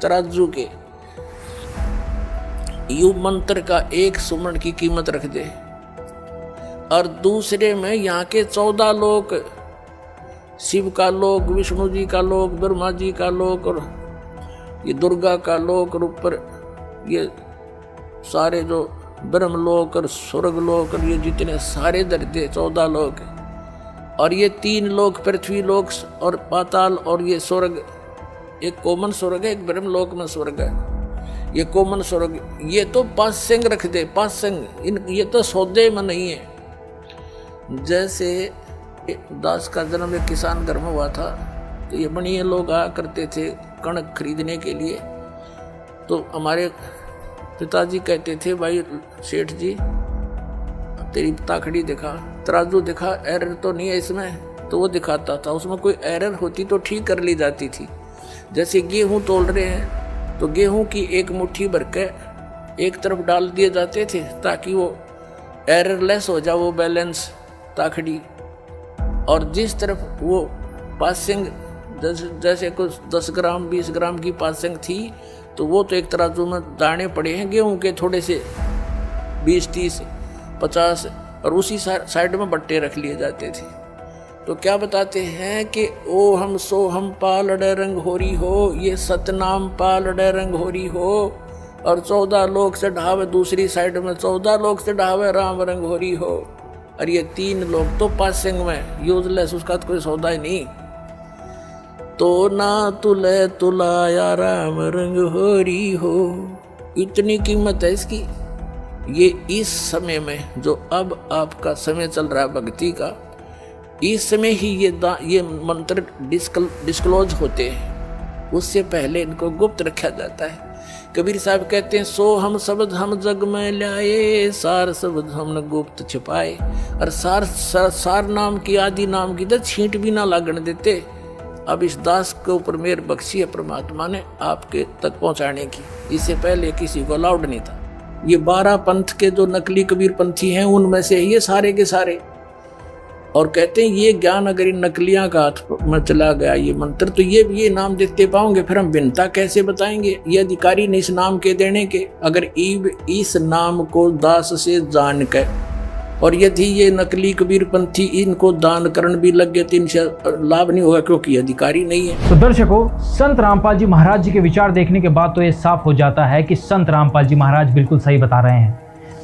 तराजू के यु मंत्र का एक सुमरण की कीमत रख दे, और दूसरे में यहाँ के 14 लोक, शिव का लोक, विष्णु जी का लोक, ब्रह्मा जी का लोक, और ये दुर्गा का लोक, और ऊपर ये सारे जो ब्रह्मलोक और स्वर्ग लोक, और ये जितने सारे दर्जे 14 लोक, और ये 3 लोक पृथ्वी लोक और पाताल, और ये स्वर्ग, एक कॉमन स्वर्ग है, एक ब्रह्मलोक में स्वर्ग है। ये कॉमन स्वर्ग, ये तो पासंग रख दे, पासंग, ये तो सौदे में नहीं है। जैसे दास का जन्म एक किसान घर में हुआ था, तो ये बनिए लोग आया करते थे कणक खरीदने के लिए। तो हमारे पिताजी कहते थे, भाई सेठ जी तेरी ताखड़ी दिखा, तराजू दिखा, एरर तो नहीं है इसमें। तो वो दिखाता था, उसमें कोई एरर होती तो ठीक कर ली जाती थी। जैसे गेहूं तोल रहे हैं तो गेहूं की एक मुट्ठी भर के एक तरफ डाल दिए जाते थे ताकि वो एररलेस हो जाए वो बैलेंस ताखड़ी, और जिस तरफ वो पासिंग जैसे कुछ 10 ग्राम 20 ग्राम की पासिंग थी तो वो तो एक तराजू में दाने पड़े हैं गेहूं के थोड़े से 20 30 50, और उसी साइड में बट्टे रख लिए जाते थे। तो क्या बताते हैं कि ओ हम सो हम पालड़े रंग होरी हो, ये सतनाम पालड़े रंग होरी हो, और 14 लोग से ढावे दूसरी साइड में 14 लोग से ढावे राम रंग होरी हो, और ये 3 लोग तो पासिंग में यूजलेस, उसका तो कोई सौदा ही नहीं। तो ना तुले तुलाया राम रंग होरी हो, इतनी कीमत है इसकी। ये इस समय में जो अब आपका समय चल रहा है भक्ति का, इस समय ही ये मंत्र डिस्क्लोज होते हैं, उससे पहले इनको गुप्त रखा जाता है। कबीर साहब कहते हैं, सो हम शब्द हम जग में लाए, सार शब्द हमने गुप्त छिपाए। और सार नाम की आदि नाम की तो छींट भी ना लागण देते। अब इस दास के ऊपर मेहर बख्शी है परमात्मा ने आपके तक पहुंचाने की, इससे पहले किसी को अलाउड नहीं था। ये 12 पंथ के जो नकली कबीर पंथी हैं उनमें से ये सारे के सारे, और कहते हैं ये ज्ञान अगर इन नकलियां का हाथ में चला गया ये मंत्र, तो ये नाम देते पाओगे, फिर हम भिन्नता कैसे बताएंगे? ये अधिकारी नहीं इस नाम के देने के, अगर इस नाम को दास से जान के, और यदि ये नकली कबीर पंथी इनको दान करण भी लग गए तो इनसे लाभ नहीं होगा, क्योंकि अधिकारी नहीं है। तो दर्शकों, संत रामपाल जी महाराज जी के विचार देखने के बाद तो ये साफ हो जाता है कि संत रामपाल जी महाराज बिल्कुल सही बता रहे हैं।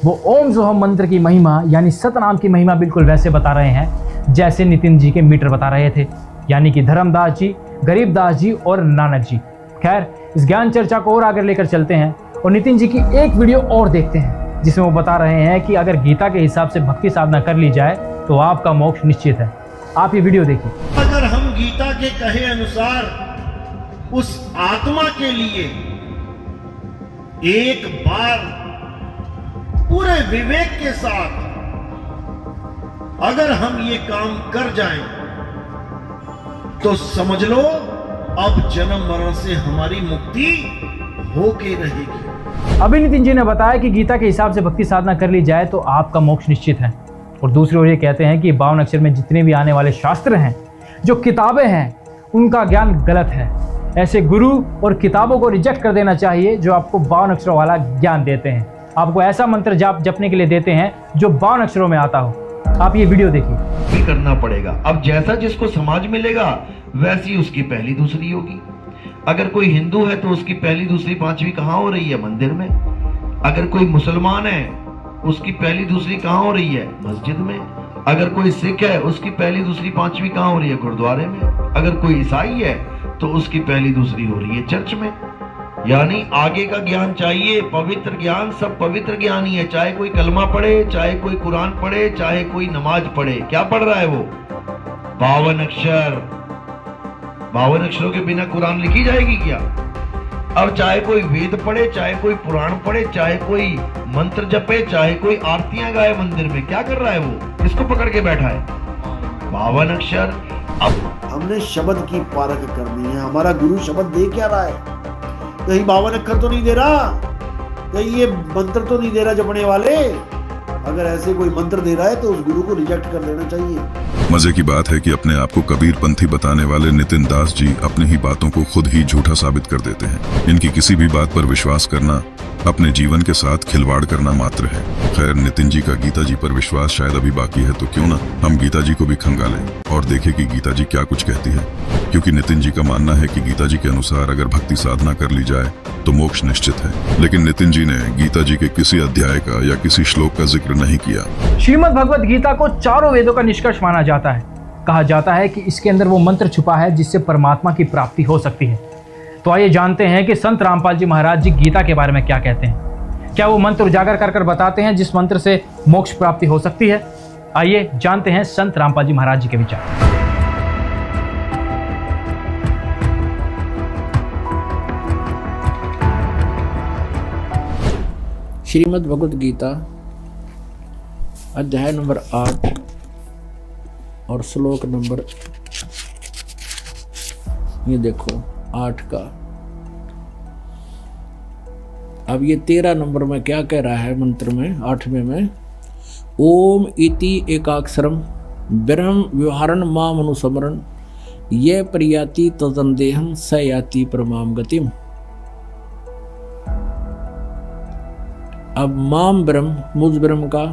वो ओम सोहम मंत्र की महिमा यानी सतनाम की महिमा बिल्कुल वैसे बता रहे हैं जैसे नितिन जी के मीटर बता रहे थे, यानी कि धर्मदास जी, गरीबदास जी और नानक जी। खैर, इस ज्ञान चर्चा को और आगे लेकर चलते हैं और नितिन जी की एक वीडियो और देखते हैं जिसमें वो बता रहे हैं कि अगर गीता के हिसाब से भक्ति साधना कर ली जाए तो आपका मोक्ष निश्चित है। आप ये वीडियो देखिए। अगर हम गीता के कहे अनुसार उस आत्मा के लिए एक बार पूरे विवेक के साथ अगर हम ये काम कर जाएं तो समझ लो अब जन्म मरण से हमारी मुक्ति होके रहेगी। अभी नितिन जी ने बताया कि गीता के हिसाब से भक्ति साधना कर ली जाए तो आपका मोक्ष निश्चित है, और दूसरी ओर ये कहते हैं कि 52 अक्षर में जितने भी आने वाले शास्त्र हैं, जो किताबें हैं, उनका ज्ञान गलत है। ऐसे गुरु और किताबों को रिजेक्ट कर देना चाहिए जो आपको 52 अक्षरों वाला ज्ञान देते हैं, आपको ऐसा मंत्र जाप जपने के लिए देते हैं जो 52 अक्षरों में आता हो। आप ये वीडियो देखिए। करना पड़ेगा। अब जैसा जिसको समाज मिलेगा वैसी उसकी पहली दूसरी होगी। अगर कोई हिंदू है तो उसकी पहली दूसरी पांचवी कहाँ हो रही है? मंदिर में। अगर कोई मुसलमान है उसकी पहली दूसरी कहाँ हो रही है? मस्जिद में। अगर कोई सिख है उसकी पहली दूसरी पांचवी कहाँ हो रही है? गुरुद्वारे में। अगर कोई ईसाई है तो उसकी पहली दूसरी हो रही है चर्च में। यानी आगे का ज्ञान चाहिए, पवित्र ज्ञान। सब पवित्र ज्ञान ही है, चाहे कोई कलमा पढ़े, चाहे कोई कुरान पढ़े, चाहे कोई नमाज पढ़े। क्या पढ़ रहा है वो? 52 अक्षर। 52 अक्षरों के बिना कुरान लिखी जाएगी क्या? अब चाहे कोई वेद पढ़े, चाहे कोई पुराण पढ़े, चाहे कोई मंत्र जपे, चाहे कोई आरतियां गाए मंदिर में, क्या कर रहा है वो? किसको पकड़ के बैठा है? 52 अक्षर। अब हमने शब्द की पारख करनी है। हमारा गुरु शब्द दे क्या रहा है? कहीं 52 अक्षर तो नहीं दे रहा, कहीं ये मंत्र तो नहीं दे रहा जपने वाले। अगर ऐसे कोई मंत्र दे रहा है तो उस गुरु को रिजेक्ट कर देना चाहिए। मजे की बात है कि अपने आप को कबीर पंथी बताने वाले नितिन दास जी अपनी ही बातों को खुद ही झूठा साबित कर देते हैं। इनकी किसी भी बात पर विश्वास करना अपने जीवन के साथ खिलवाड़ करना मात्र है। खैर, नितिन जी का गीता जी पर विश्वास शायद अभी बाकी है, तो क्यों ना हम गीता जी को भी खंगालें और देखें कि गीता जी क्या कुछ कहती है। क्योंकि नितिन जी का मानना है कि गीता जी के अनुसार अगर भक्ति साधना कर ली जाए तो मोक्ष निश्चित है। लेकिन नितिन जी ने गीता जी के किसी अध्याय का या किसी श्लोक का जिक्र नहीं किया। श्रीमद् भगवत गीता को चारों वेदों का निष्कर्ष माना जाता है। कहा जाता है कि इसके अंदर वो मंत्र छुपा है जिससे परमात्मा की प्राप्ति हो सकती है। तो आइए जानते हैं कि संत रामपाल जी महाराज जी गीता के बारे में क्या कहते हैं। क्या वो मंत्र उजागर कर बताते हैं जिस मंत्र से मोक्ष प्राप्ति हो सकती है? आइए जानते हैं संत रामपाल जी महाराज जी के विचार। श्रीमद् भगवद गीता अध्याय नंबर 8 और श्लोक नंबर, ये देखो 8 का। अब ये 13 नंबर में क्या कह रहा है मंत्र में, 8वें में, ओम इति एकाक्षरम ब्रह्म व्यवहारण माम अनुस्मरण ये प्रयाति तदंदेहम स याति परमाम गतिम। अब माम ब्रह्म, मुझ ब्रह्म का,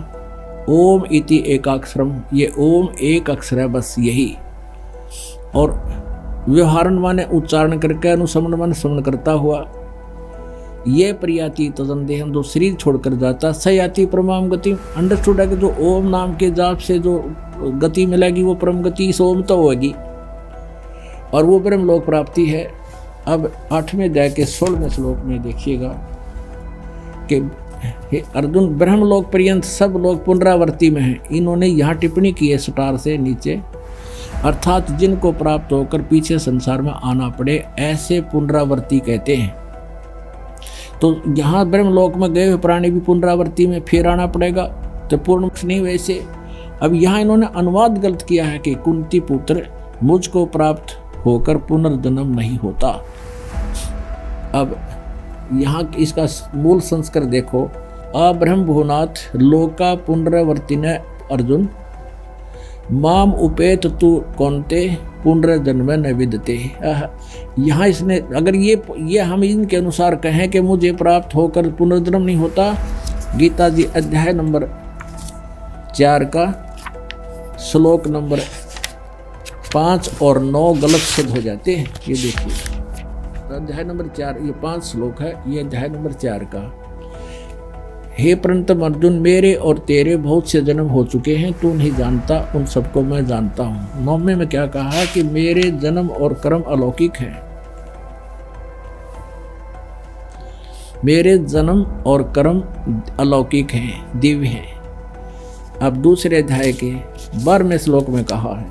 ओम इति एकाक्षरम, ये ओम एक अक्षर है बस यही, और व्यवहारण माने उच्चारण करके, अनुस्मरण माने स्मरण करता हुआ, ये प्रयाति तदंदेहम जो शरीर छोड़कर जाता, स याति परमाम गति। अंडरस्टूड है कि जो ओम नाम के जाप से जो गति मिलेगी वो परम गति इस ओम तो होगी, और वो ब्रह्म लोक प्राप्ति है। अब 8वें अध्याय के 16वें श्लोक में देखिएगा कि हे अर्जुन, ब्रह्मलोक पर्यंत सब लोग पुनरावर्ती में हैं। इन्होंने यहाँ टिप्पणी की है स्टार से नीचे, अर्थात जिनको प्राप्त होकर पीछे संसार में आना पड़े ऐसे पुनरावर्ती कहते हैं। तो यहाँ ब्रह्मलोक में गए हुए प्राणी भी पुनरावर्ती में फिर आना पड़ेगा, तो पूर्ण नहीं वैसे। अब यहाँ इन्होंने अनुवाद गलत किया है कि कुंती पुत्र मुझको प्राप्त होकर पुनर्जन्म नहीं होता। अब यहाँ इसका मूल संस्कार देखो, अब्रह्म भुवनाथ लोका पुनरावर्तिन अर्जुन माम उपेत तु कौनते पुनर्जन्म न विदते। यहाँ इसने अगर ये हम इनके अनुसार कहें कि मुझे प्राप्त होकर पुनर्जन्म नहीं होता, गीता जी अध्याय नंबर 4 का श्लोक नंबर 5 और 9 गलत सिद्ध हो जाते हैं। ये देखिए अध्याय नंबर 4, ये 5 श्लोक है, ये अध्याय नंबर 4 का। हे परंतम अर्जुन, मेरे और तेरे बहुत से जन्म हो चुके हैं, तू नहीं जानता, उन सबको मैं जानता हूँ। 9वें में क्या कहा कि मेरे जन्म और कर्म अलौकिक हैं, मेरे जन्म और कर्म अलौकिक हैं, दिव्य हैं। अब दूसरे अध्याय के 12वें श्लोक में कहा है,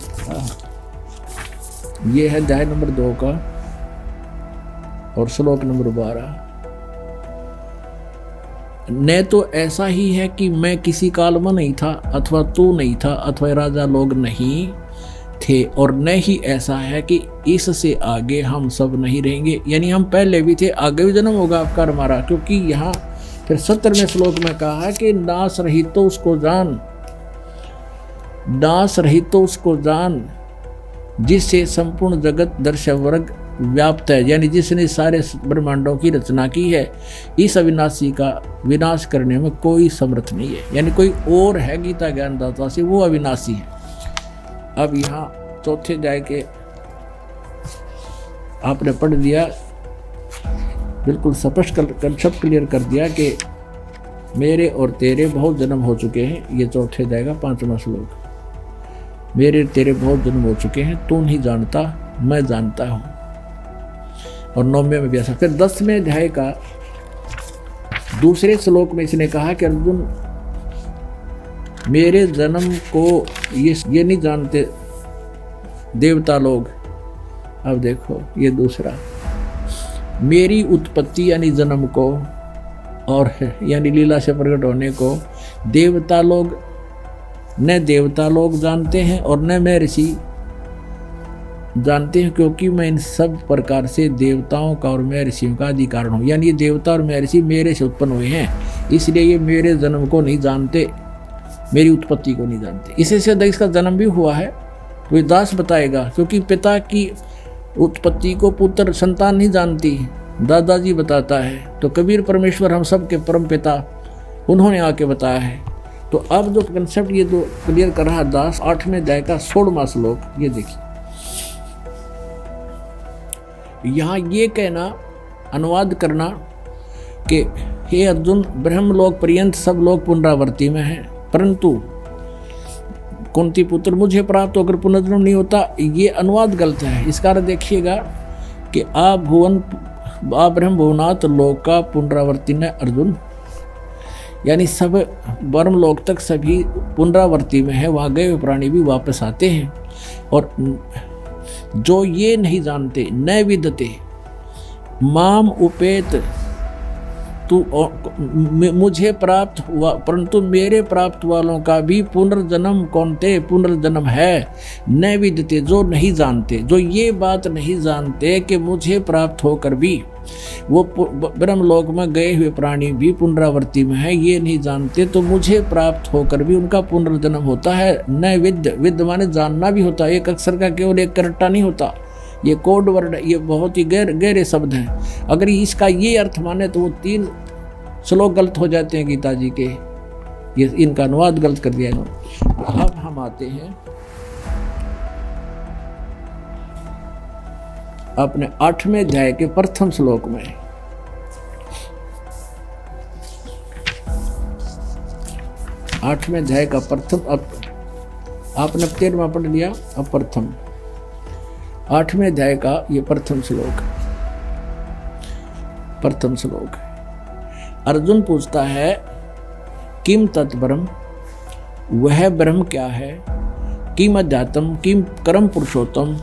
ये है अध्याय नंबर 2 का और श्लोक नंबर 12। न तो ऐसा ही है कि मैं किसी काल में नहीं था, अथवा तू नहीं था, अथवा राजा लोग नहीं थे, और न ही ऐसा है कि इससे आगे हम सब नहीं रहेंगे, यानी हम पहले भी थे, आगे भी जन्म होगा आपका हमारा। क्योंकि यहाँ फिर 17वें श्लोक में कहा है कि नाश रहित तो उसको जान, नाश रहित तो उसको जान जिससे संपूर्ण जगत दर्शक वर्ग व्याप्त है, यानी जिसने सारे ब्रह्मांडों की रचना की है। इस अविनाशी का विनाश करने में कोई समर्थ नहीं है, यानी कोई और है गीता ज्ञानदाता से, वो अविनाशी है। अब यहाँ चौथे अध्याय के आपने पढ़ दिया, बिल्कुल स्पष्ट कंसेप्ट क्लियर कर दिया कि मेरे और तेरे बहुत जन्म हो चुके हैं। ये चौथे अध्याय का 5वां श्लोक, मेरे तेरे बहुत जन्म हो चुके हैं, तू नहीं जानता, मैं जानता हूँ। और 9वें में भी ऐसा। फिर 10वें अध्याय का दूसरे श्लोक में इसने कहा कि अर्जुन, मेरे जन्म को ये नहीं जानते देवता लोग। अब देखो ये दूसरा, मेरी उत्पत्ति यानी जन्म को और यानी लीला से प्रकट होने को देवता लोग, न देवता लोग जानते हैं और न मैं ऋषि जानते हैं, क्योंकि मैं इन सब प्रकार से देवताओं का और मैं ऋषियों का अधिकार हूँ। यानी ये देवता और मैं ऋषि मेरे से उत्पन्न हुए हैं, इसलिए ये मेरे जन्म को नहीं जानते, मेरी उत्पत्ति को नहीं जानते। इससे ज्यादा इसका जन्म भी हुआ है तो ये दास बताएगा, क्योंकि पिता की उत्पत्ति को पुत्र संतान नहीं जानती, दादाजी बताता है। तो कबीर परमेश्वर हम सब के परम पिता, उन्होंने आके बताया है। तो अब जो कंसेप्ट ये जो क्लियर कर रहा दास 8वें अध्याय का 16वां श्लोक, ये देखिए यहाँ ये कहना, अनुवाद करना कि हे अर्जुन, ब्रह्मलोक पर्यंत सब लोग पुनरावर्ती में हैं, परंतु कुंती पुत्र मुझे प्राप्त होकर पुनर्जन्म नहीं होता, ये अनुवाद गलत है। इसका अर्थ देखिएगा कि आप भुवन ब्रह्म भुवनाथ लोक का पुनरावर्ती न अर्जुन, यानी सब ब्रह्म लोक तक सभी पुनरावर्ती में है, वहाँ गए हुए प्राणी भी वापस आते हैं। और जो ये नहीं जानते, न विदते माम उपेत, तू मुझे प्राप्त हुआ परंतु मेरे प्राप्त वालों का भी पुनर्जन्म कौनते पुनर्जन्म है, न विदते जो नहीं जानते, जो ये बात नहीं जानते कि मुझे प्राप्त होकर भी वो ब्रह्मलोक में गए हुए प्राणी भी पुनरावर्ती में है, ये नहीं जानते तो मुझे प्राप्त होकर भी उनका पुनर्जन्म होता है। न विद्य, विद्य माने जानना भी होता है, एक अक्षर का केवल एक करट्टा नहीं होता, ये कोड वर्ड, ये बहुत ही गहरे शब्द हैं। अगर इसका ये अर्थ माने तो वो 3 श्लोक गलत हो जाते हैं गीता जी के, ये इनका अनुवाद गलत कर दिया इन्होंने। अब हम आते हैं अपने 8वें अध्याय के प्रथम श्लोक में। आठवें अध्याय का प्रथम, अब आपने 13वां पढ़ लिया, अब प्रथम 8वें अध्याय का ये प्रथम श्लोक। अर्जुन पूछता है किम तत्ब्रह्म, वह ब्रह्म क्या है, किम अध्यात्म, किम परम पुरुषोत्तम,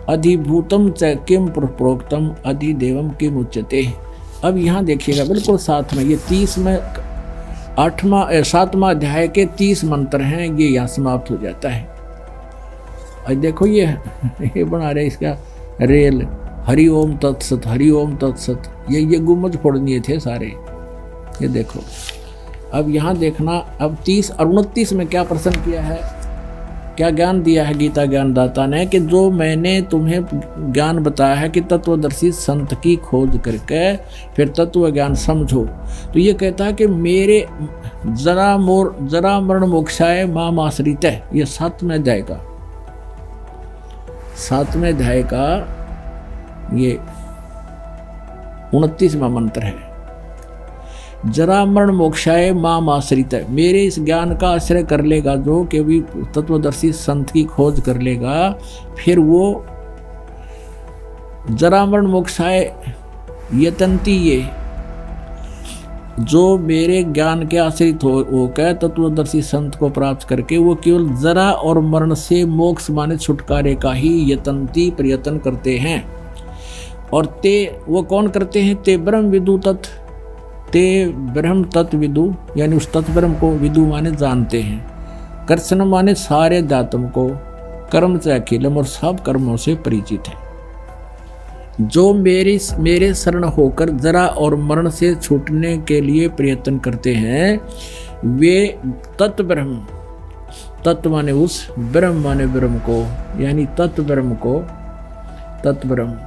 अधिभूतम च किम प्रोक्तम, अधिदेवम किम उच्यते। अब यहाँ देखिएगा बिल्कुल साथ में ये 7वां अध्याय के 30 मंत्र हैं, ये यहाँ समाप्त हो जाता है। और देखो ये बना रहे इसका रेल, हरि ओम तत्सत, हरि ओम तत्सत, ये गुम्बद फोड़नीय थे सारे, ये देखो। अब यहाँ देखना, अब 30 और 29 में क्या प्रश्न किया है, क्या ज्ञान दिया है गीता ज्ञानदाता ने, कि जो मैंने तुम्हें ज्ञान बताया है कि तत्वदर्शी संत की खोज करके फिर तत्व ज्ञान समझो, तो ये कहता है कि मेरे जरा मरण मोक्षाय माम आश्रित है। ये 7वें अध्याय का ये 29वां मंत्र है। जरा मरण मोक्षाय माम आश्रित है, मेरे इस ज्ञान का आश्रय कर लेगा जो कि भी तत्वदर्शी संत की खोज कर लेगा, फिर वो जरा मरण मोक्षाय यतंती, ये जो मेरे ज्ञान के आश्रित होकर तत्वदर्शी संत को प्राप्त करके वो केवल जरा और मरण से मोक्ष माने छुटकारे का ही यतंती प्रयत्न करते हैं। और ते वो कौन करते हैं, ते ब्रह्म विदु तत्, ते ब्रह्म तत्व विदु, यानी उस तत्व ब्रह्म को विदु माने जानते हैं, कर्षण माने सारे दातम को, कर्म से अखिलम और सब कर्मों से परिचित है। जो मेरे शरण होकर जरा और मरण से छूटने के लिए प्रयत्न करते हैं, वे तत्व ब्रह्म, तत्व माने उस, ब्रह्म माने ब्रह्म को, यानी तत्व ब्रह्म को, तत्व ब्रह्म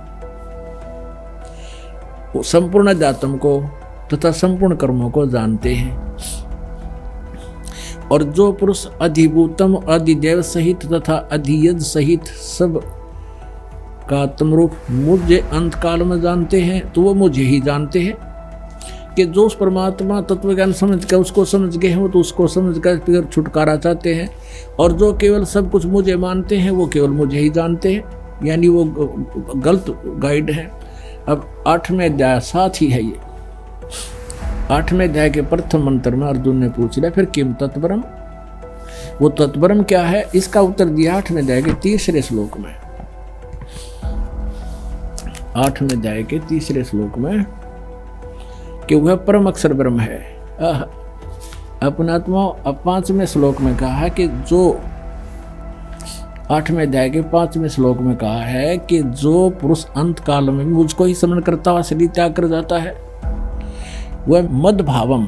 संपूर्ण जातम को तथा संपूर्ण कर्मों को जानते हैं। और जो पुरुष अधिभूतम, अधिदेव सहित तथा अधियज सहित सब का आत्मरूप मुझे अंत काल में जानते हैं, तो वो मुझे ही जानते हैं। कि जो उस परमात्मा तत्व ज्ञान समझ कर उसको समझ गए हैं तो उसको समझ कर फिर छुटकारा चाहते हैं। और जो केवल सब कुछ मुझे मानते हैं वो केवल मुझे ही जानते हैं, यानी वो गलत गाइड है। अब 8वें अध्याय साथ ही है ये। 8वें अध्याय के प्रथम मंत्र में अर्जुन ने पूछ लिया फिर किम तत्ब्रह्म, वो तत्ब्रह्म क्या है, इसका उत्तर दिया 8वें अध्याय के 3रे श्लोक में। 8वें अध्याय के 3रे श्लोक में कि वह परम अक्षर ब्रह्म है। अपनात्मा। अब 5वें श्लोक में कहा है कि जो 8वें अध्याय के 5वें श्लोक में कहा है कि जो पुरुष अंत काल में मुझको ही स्मरण करता हुआ शरीर त्याग कर जाता है, वह मद भावम,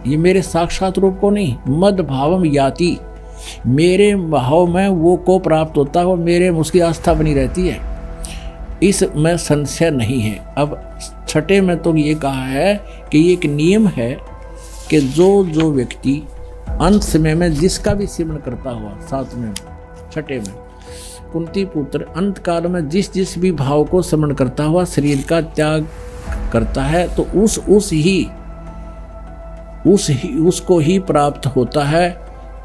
ये मेरे साक्षात रूप को नहीं, मद भावम याति, मेरे भाव में वो को प्राप्त होता है और मेरे में उसकी आस्था बनी रहती है, इसमें संशय नहीं है। अब 6 में तो ये कहा है कि ये एक नियम है कि जो व्यक्ति अंत समय में जिसका भी सिमरण करता हुआ, 6 में कुंती पुत्र अंत काल में जिस भी भाव को स्मरण करता हुआ शरीर का त्याग करता है, तो उसको ही प्राप्त होता है,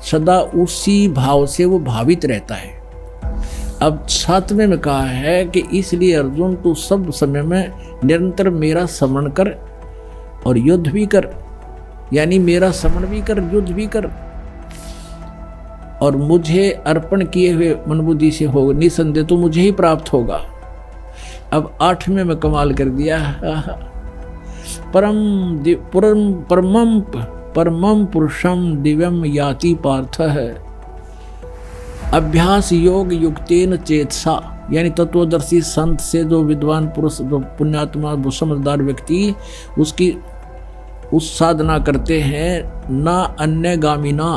सदा उसी भाव से वो भावित रहता है। अब 7वें में कहा है कि इसलिए अर्जुन तू सब समय में निरंतर मेरा स्मरण कर और युद्ध भी कर, यानी मेरा स्मरण भी कर, युद्ध भी कर, और मुझे अर्पण किए हुए मनबुद्धि से हो निसंदेह तो मुझे ही प्राप्त होगा। अब 8वें में कमाल कर दिया, परमम पुरुषम दिव्यम याति पार्थ है अभ्यास योग युक्तेन चेतसा, यानी तत्वदर्शी संत से जो विद्वान पुरुष, जो पुण्यात्मा, वो समझदार व्यक्ति उसकी उस साधना करते हैं, ना अन्य गामिना,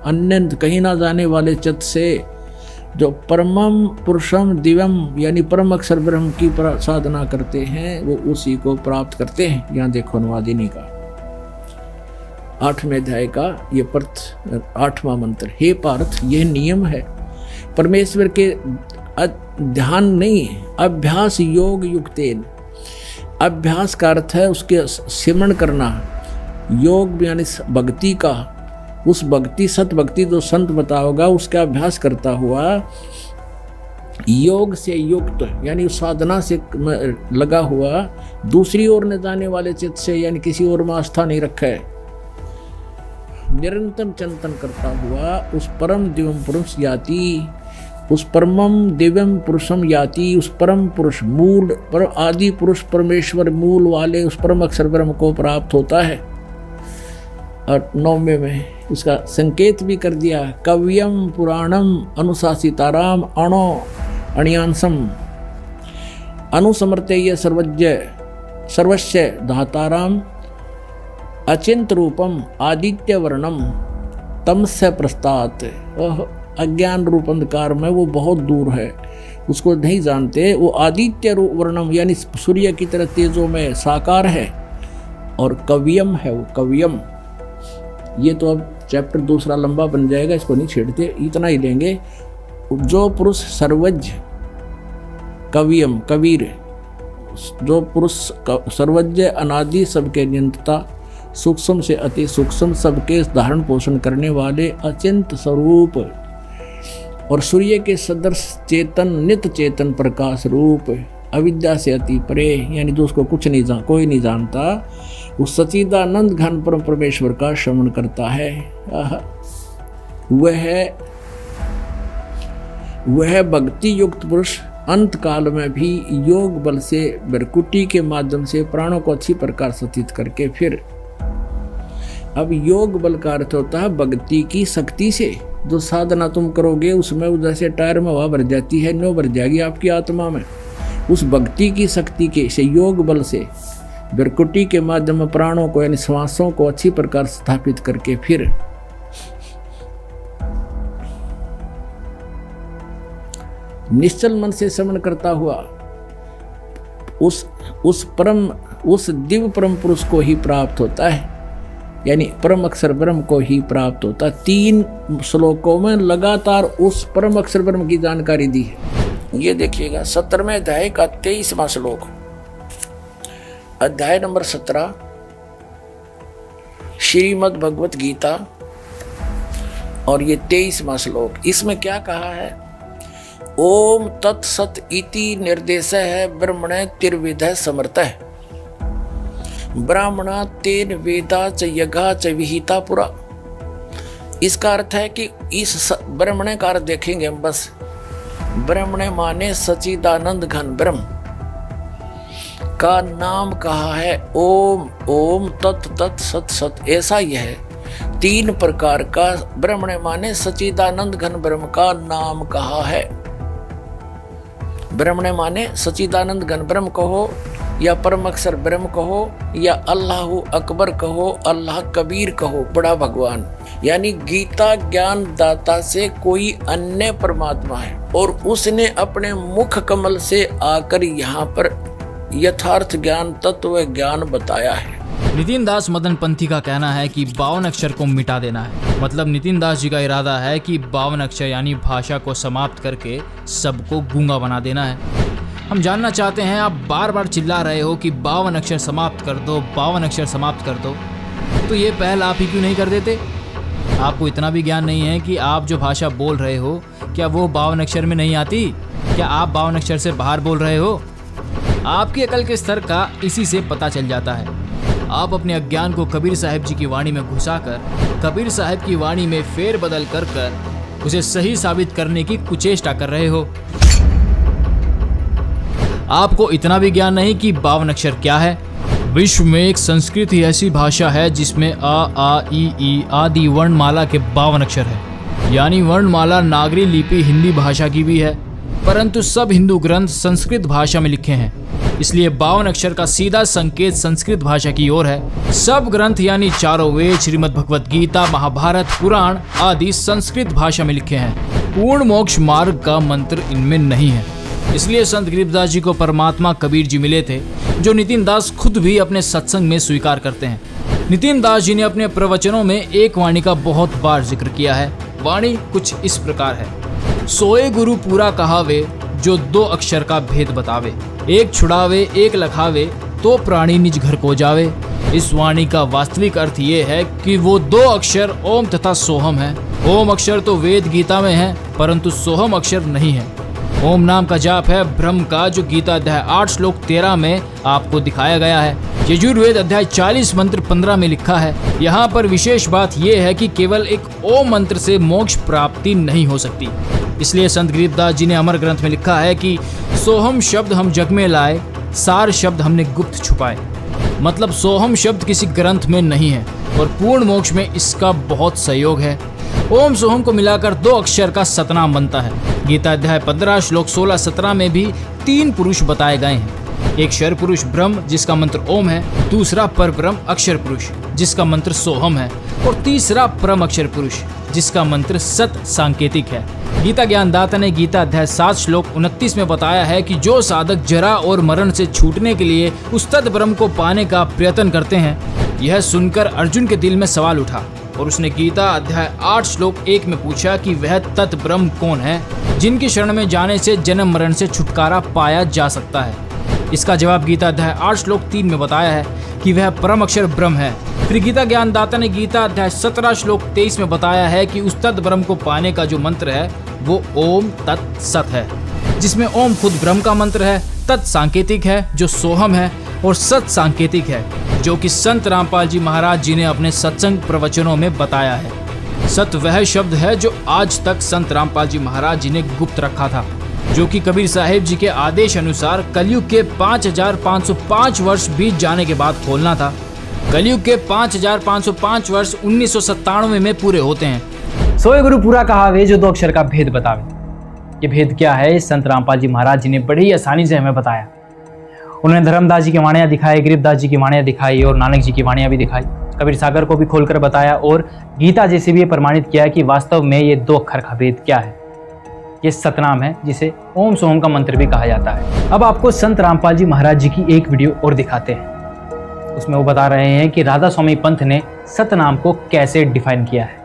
अन्य कहीं ना जाने वाले चित्त से, जो परमम पुरुषम दिव्यम यानी परम अक्षर ब्रह्म की साधना करते हैं, वो उसी को प्राप्त करते हैं। यहाँ देखो अनुवादिनी का 8वें अध्याय का ये 8वां मंत्र। हे पार्थ, यह नियम है परमेश्वर के ध्यान नहीं है, अभ्यास योग युक्तेन। अभ्यास का अर्थ है उसके सिमरण करना, योग यानी भक्ति का, उस भक्ति सत भक्ति जो संत बताओगा उसका अभ्यास करता हुआ, योग से युक्त यानी उस साधना से लगा हुआ, दूसरी ओर न जाने वाले चित्त से यानी किसी और में आस्था नहीं रखा है, निरंतर चिंतन करता हुआ उस परम दिव्यम पुरुष याति, उस परमम दिव्यम पुरुषम याति, उस परम पुरुष मूल पर आदि पुरुष परमेश्वर मूल वाले उस परम अक्षर ब्रह्म को प्राप्त होता है। और 9वें में उसका संकेत भी कर दिया, कव्यम पुराणम अनुशासिताराम अणो अणियांसम अनुसमर्तेय सर्वस्य धाताराम अचिंत रूपम आदित्य वर्णम तमस्य प्रस्तात्। अज्ञान रूप अंधकार में वो बहुत दूर है, उसको नहीं जानते। वो आदित्य रूप वर्णम यानी सूर्य की तरह तेजों में साकार है, और कव्यम है वो कव्यम। ये तो अब चैप्टर दूसरा लंबा बन जाएगा, इसको नहीं छेड़ते, इतना ही लेंगे। जो पुरुष सर्वज्ञ कवियम कबीर, जो पुरुष सर्वज्ञ अनादि सबके नियंता, सूक्ष्म से अति सूक्ष्म सबके धारण पोषण करने वाले अचिंत स्वरूप, और सूर्य के सदृश चेतन नित्य चेतन प्रकाश रूप, अविद्या से अति परे यानी जो उसको कुछ नहीं कोई नहीं जानता, उस सच्चिदानंद घन परम परमेश्वर का श्रवण करता है। वह भक्ति युक्त पुरुष अंत काल में भी योग बल से बरकुटी के माध्यम से प्राणों को अच्छी प्रकार स्थित करके, फिर अब योग बल का अर्थ होता है भक्ति की शक्ति से। जो साधना तुम करोगे उसमें जैसे टायर में हवा भर जाती है, नो भर जाएगी आपकी आत्मा में। उस भक्ति की शक्ति के से योग बल से बरकुटी के माध्यम में प्राणों को यानी श्वासों को अच्छी प्रकार स्थापित करके, फिर निश्चल मन से श्रवण करता हुआ उस दिव्य परम पुरुष को ही प्राप्त होता है, यानी परम अक्षर ब्रह्म को ही प्राप्त होता है। 3 श्लोकों में लगातार उस परम अक्षर ब्रह्म की जानकारी दी है। ये देखिएगा 17वें अध्याय का 23वां श्लोक, अध्याय नंबर 17 श्रीमद् भगवत गीता, और ये 23वां श्लोक। इसमें क्या कहा है? ओम तत्सत इति निर्देश है ब्रह्मणे तिर्विधः समर्थः ब्राह्मणा तेन वेदा च यज्ञा च विहिता पुरा। इसका अर्थ है कि इस ब्रह्मणे का अर्थ देखेंगे हम बस। ब्रह्मणे माने सच्चिदानंद घन ब्रह्म का नाम कहा है ओम, ओम तत् तत् सत सत, ऐसा ही है। 3 प्रकार का ब्रह्मणे माने सच्चिदानंद घन ब्रह्म का नाम कहा है। ब्रह्मणे माने सच्चिदानंद घन ब्रह्म कहो, या परम अक्षर ब्रह्म कहो, या अल्लाह अकबर कहो, अल्लाह कबीर कहो, बड़ा भगवान, यानी गीता ज्ञान दाता से कोई अन्य परमात्मा है, और उसने अपने मुख कमल से आकर यहाँ पर यथार्थ ज्ञान तत्व ज्ञान बताया है। नितिन दास मदन पंथी का कहना है कि 52 अक्षर को मिटा देना है। मतलब नितिन दास जी का इरादा है कि 52 अक्षर यानी भाषा को समाप्त करके सबको गूंगा बना देना है। हम जानना चाहते हैं, आप बार बार चिल्ला रहे हो कि 52 अक्षर समाप्त कर दो, 52 अक्षर समाप्त कर दो, तो ये पहल आप ही क्यों नहीं कर देते? आपको इतना भी ज्ञान नहीं है कि आप जो भाषा बोल रहे हो क्या वो 52 अक्षर में नहीं आती? क्या आप 52 अक्षर से बाहर बोल रहे हो? आपकी अकल के स्तर का इसी से पता चल जाता है। आप अपने अज्ञान को कबीर साहब जी की वाणी में घुसाकर कबीर साहब की वाणी में फेर बदल कर उसे सही साबित करने की कुचेष्टा कर रहे हो। आपको इतना भी ज्ञान नहीं कि 52 अक्षर क्या है। विश्व में एक संस्कृत ही ऐसी भाषा है जिसमें आ ई आदि वर्णमाला के 52 अक्षर है। यानी वर्णमाला नागरी लिपि हिंदी भाषा की भी है, परंतु सब हिंदू ग्रंथ संस्कृत भाषा में लिखे हैं, इसलिए 52 अक्षर का सीधा संकेत संस्कृत भाषा की ओर है। सब ग्रंथ यानी चारों वेद, श्रीमद् भगवत गीता, महाभारत, पुराण आदि संस्कृत भाषा में लिखे हैं। पूर्ण मोक्ष मार्ग का मंत्र इनमें नहीं है। इसलिए संत गरीबदास जी को परमात्मा कबीर जी मिले थे, जो नितिन दास खुद भी अपने सत्संग में स्वीकार करते हैं। नितिन दास जी ने अपने प्रवचनों में एक वाणी का बहुत बार जिक्र किया है। वाणी कुछ इस प्रकार है: सोए गुरु पूरा कहावे, जो 2 अक्षर का भेद बतावे। एक छुड़ावे एक लखावे, तो प्राणी निज घर को जावे। इस वाणी का वास्तविक अर्थ ये है कि वो 2 अक्षर ओम तथा सोहम है। ओम अक्षर तो वेद गीता में है, परंतु सोहम अक्षर नहीं है। ओम नाम का जाप है ब्रह्म का, जो गीता अध्याय 8 श्लोक 13 में आपको दिखाया गया है। यजुर्वेद अध्याय 40 मंत्र 15 में लिखा है। यहाँ पर विशेष बात यह है कि केवल एक ओम मंत्र से मोक्ष प्राप्ति नहीं हो सकती। इसलिए संत गरीबदास जी ने अमर ग्रंथ में लिखा है कि सोहम शब्द हम जग में लाए, सार शब्द हमने गुप्त छुपाए। मतलब सोहम शब्द किसी ग्रंथ में नहीं है और पूर्ण मोक्ष में इसका बहुत सहयोग है। ओम सोहम को मिलाकर 2 अक्षर का सतनाम बनता है। गीता अध्याय 15 श्लोक 16-17 में भी 3 पुरुष बताए गए हैं। एक क्षर पुरुष ब्रह्म जिसका मंत्र ओम है, दूसरा पर ब्रह्म अक्षर पुरुष जिसका मंत्र सोहम है, और तीसरा परम अक्षर पुरुष जिसका मंत्र सत सांकेतिक है। गीता ज्ञानदाता ने गीता अध्याय 7 श्लोक 29 में बताया है कि जो साधक जरा और मरण से छूटने के लिए उस तत् ब्रह्म को पाने का प्रयत्न करते हैं। यह सुनकर अर्जुन के दिल में सवाल उठा और उसने गीता अध्याय 8 श्लोक 1 में पूछा कि वह तत् ब्रह्म कौन है जिनकी शरण में जाने से जन्म मरण से छुटकारा पाया जा सकता है। इसका जवाब गीता अध्याय 8 श्लोक 3 में बताया है कि वह परम अक्षर ब्रह्म है। फिर गीता ज्ञानदाता ने गीता अध्याय 17 श्लोक 23 में बताया है कि उस तत् ब्रह्म को पाने का जो मंत्र है वो ओम तत् सत है, जिसमें ओम खुद ब्रह्म का मंत्र है, तत् सांकेतिक है जो सोहम है, और सत सांकेतिक है जो कि संत रामपाल जी महाराज जी ने अपने सत्संग प्रवचनों में बताया है। सत वह शब्द है जो आज तक संत रामपाल जी महाराज जी ने गुप्त रखा था, जो कि कबीर साहिब जी के आदेश अनुसार कलयुग के 5505 वर्ष बीत जाने के बाद खोलना था। कलयुग के 5505 वर्ष 1997 में पूरे होते हैं। सोए गुरु पूरा कहावे, जो 2 अक्षर का भेद बतावे। ये भेद क्या है, संत रामपाल जी महाराज जी ने बड़ी आसानी से हमें बताया। उन्होंने धर्मदास जी की वाणियाँ दिखाई, गरीबदास जी की वाणियाँ दिखाई और नानक जी की वाणियाँ भी दिखाई। कबीर सागर को भी खोलकर बताया और गीता जैसे भी ये प्रमाणित किया कि वास्तव में ये 2 अक्षर का भेद क्या है। ये सतनाम है जिसे ओम सोहम का मंत्र भी कहा जाता है। अब आपको संत रामपाल जी महाराज जी की एक वीडियो और दिखाते हैं। उसमें वो बता रहे हैं कि राधा स्वामी पंथ ने सतनाम को कैसे डिफाइन किया है।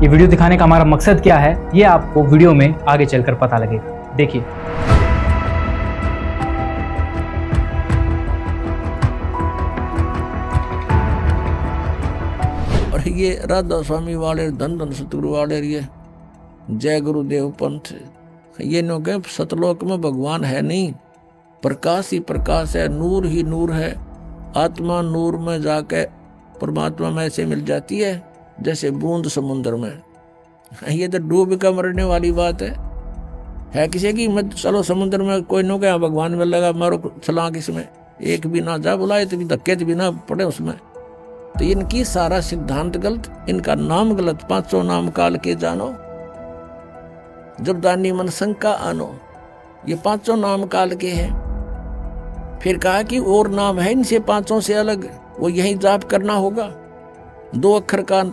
ये वीडियो दिखाने का हमारा मकसद क्या है, ये आपको वीडियो में आगे चलकर पता लगेगा। देखिए। और ये राधा स्वामी वाले, धन धन सतगुरु वाले, ये जय गुरुदेव पंथ, ये नो के सतलोक में भगवान है नहीं, प्रकाश ही प्रकाश है, नूर ही नूर है। आत्मा नूर में जाके परमात्मा में ऐसे मिल जाती है जैसे बूंद समुद्र में। ये तो डूब कर मरने वाली बात है किसी की मत। चलो समुद्र में कोई नो क्या भगवान में लगा मारो छलांग, इसमें एक भी ना जा बुलाए तो भी धक्के भी ना पड़े उसमें। तो इनकी सारा सिद्धांत गलत, इनका नाम गलत। 500 नाम काल के जानो, जब दानी मन शंका आनो। ये 500 नाम काल के हैं। फिर कहा कि और नाम है इनसे 500 से अलग, वो यही जाप करना होगा। 2 अक्षर का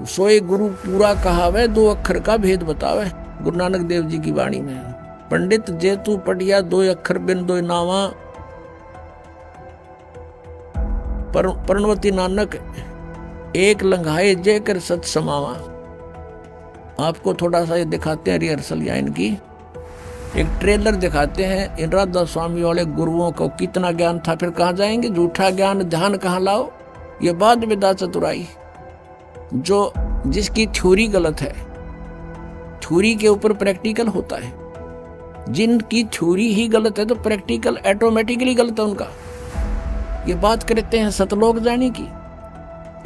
सोए गुरु पूरा कहावे, 2 अक्षर का भेद बतावे। गुरु नानक देव जी की वाणी में पंडित जेतु पढ़िया 2 अक्षर बिन 2 नावा, प्रणवती नानक एक लंघाए जय कर सत समावा। आपको थोड़ा सा ये दिखाते हैं रिहर्सल या इनकी एक ट्रेलर दिखाते हैं। इन राधा स्वामी वाले गुरुओं को कितना ज्ञान था, फिर कहाँ जाएंगे। झूठा ज्ञान ध्यान कहाँ लाओ, ये बाद विदा चतुराई। जो जिसकी थ्योरी गलत है, थ्योरी के ऊपर प्रैक्टिकल होता है। जिनकी थ्योरी ही गलत है तो प्रैक्टिकल ऑटोमेटिकली गलत है उनका। ये बात करते हैं सतलोक जाने की,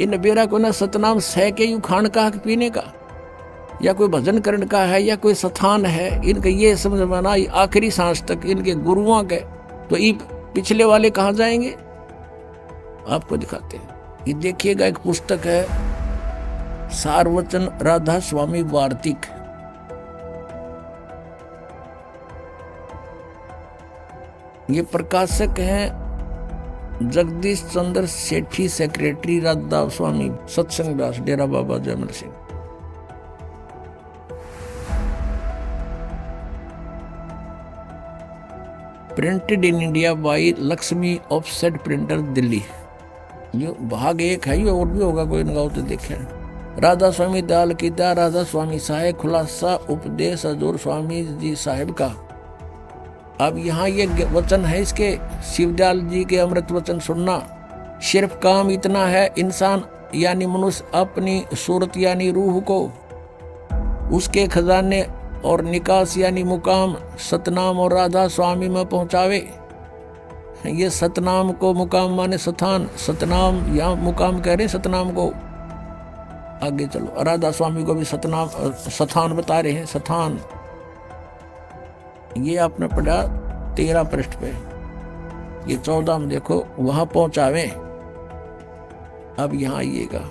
इन बेरा को ना सतनाम सह के यू खान का हक पीने का, या कोई भजन करण का है, या कोई स्थान है, इनका ये समझ में ना आखिरी सांस तक इनके गुरुओं के, तो ये पिछले वाले कहाँ जाएंगे? आपको दिखाते हैं। ये देखिएगा, एक पुस्तक है सारवचन राधा स्वामी वार्तिक। ये प्रकाशक हैं Jagdish Chandra Sethi, secretary Radha Swami Satsang Das, Dera Baba Jaimal Singh. Printed in India by Lakshmi offset printer, Delhi. जो भाग 1 है, ये और भी होगा कोई लगाओ तो देखे। राधा स्वामी दयाल की दया, राधा स्वामी साहेब, खुलासा उपदेश हजूर स्वामी जी साहेब का। अब यहाँ ये वचन है इसके, शिवदयाल जी के अमृत वचन सुनना। सिर्फ काम इतना है, इंसान यानी मनुष्य अपनी सूरत यानी रूह को उसके खजाने और निकास यानी मुकाम सतनाम और राधा स्वामी में पहुंचावे। ये सतनाम को मुकाम माने स्थान, सतनाम यहाँ मुकाम कह रहे सतनाम को। आगे चलो, राधा स्वामी को भी सतनाम स्थान बता रहे हैं, स्थान। ये आपने पढ़ा 13 पृष्ठ पे, ये 14 में देखो, वहां पहुंचावे। अब यहाँ आइएगा,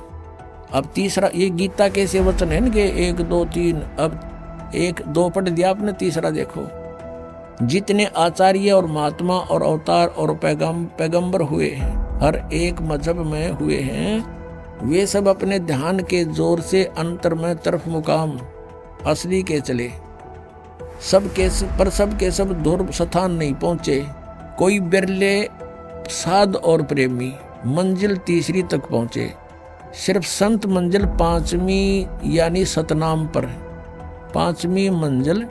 अब तीसरा, ये गीता कैसे वचन है इनके 1 2 3, अब 1 2 पढ़ दिया आपने, तीसरा देखो। जितने आचार्य और महात्मा और अवतार और पैगंबर हुए हैं, हर एक मजहब में हुए हैं, वे सब अपने ध्यान के जोर से अंतर में तरफ मुकाम असली के चले। सबके सब ध्रुव स्थान नहीं पहुंचे। कोई बिरले साध और प्रेमी मंजिल तीसरी तक पहुंचे। सिर्फ संत मंजिल 5वीं यानी सतनाम पर, 5वीं मंजिल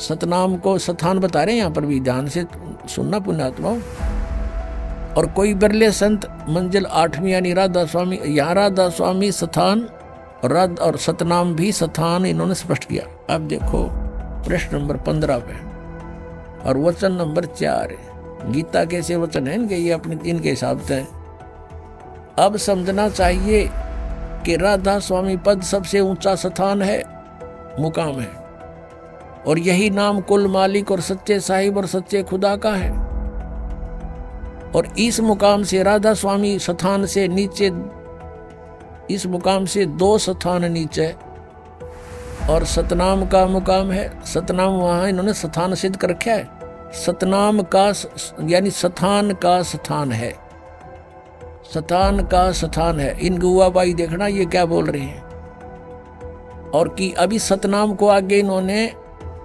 सतनाम को स्थान बता रहे हैं। यहाँ पर भी ध्यान से सुनना पुण्यात्माओं। और कोई बिरले संत मंजिल 8वीं यानी राधा स्वामी, यहाँ राधा स्वामी स्थान और सतनाम भी स्थान इन्होंने स्पष्ट किया। अब देखो प्रश्न नंबर 15 पे और वचन नंबर 4 है। गीता कैसे वचन है इनके, ये अपने इनके हिसाब से। अब समझना चाहिए कि राधा स्वामी पद सबसे ऊंचा स्थान है, मुकाम है, और यही नाम कुल मालिक और सच्चे साहिब और सच्चे खुदा का है। और इस मुकाम से राधा स्वामी स्थान से नीचे, इस मुकाम से 2 स्थान नीचे और सतनाम का मुकाम है। सतनाम वहां इन्होंने स्थान सिद्ध कर रखा है। सतनाम का यानी स्थान का स्थान है, स्थान का स्थान है। इन गुआबाई देखना ये क्या बोल रहे हैं। और कि अभी सतनाम को आगे इन्होंने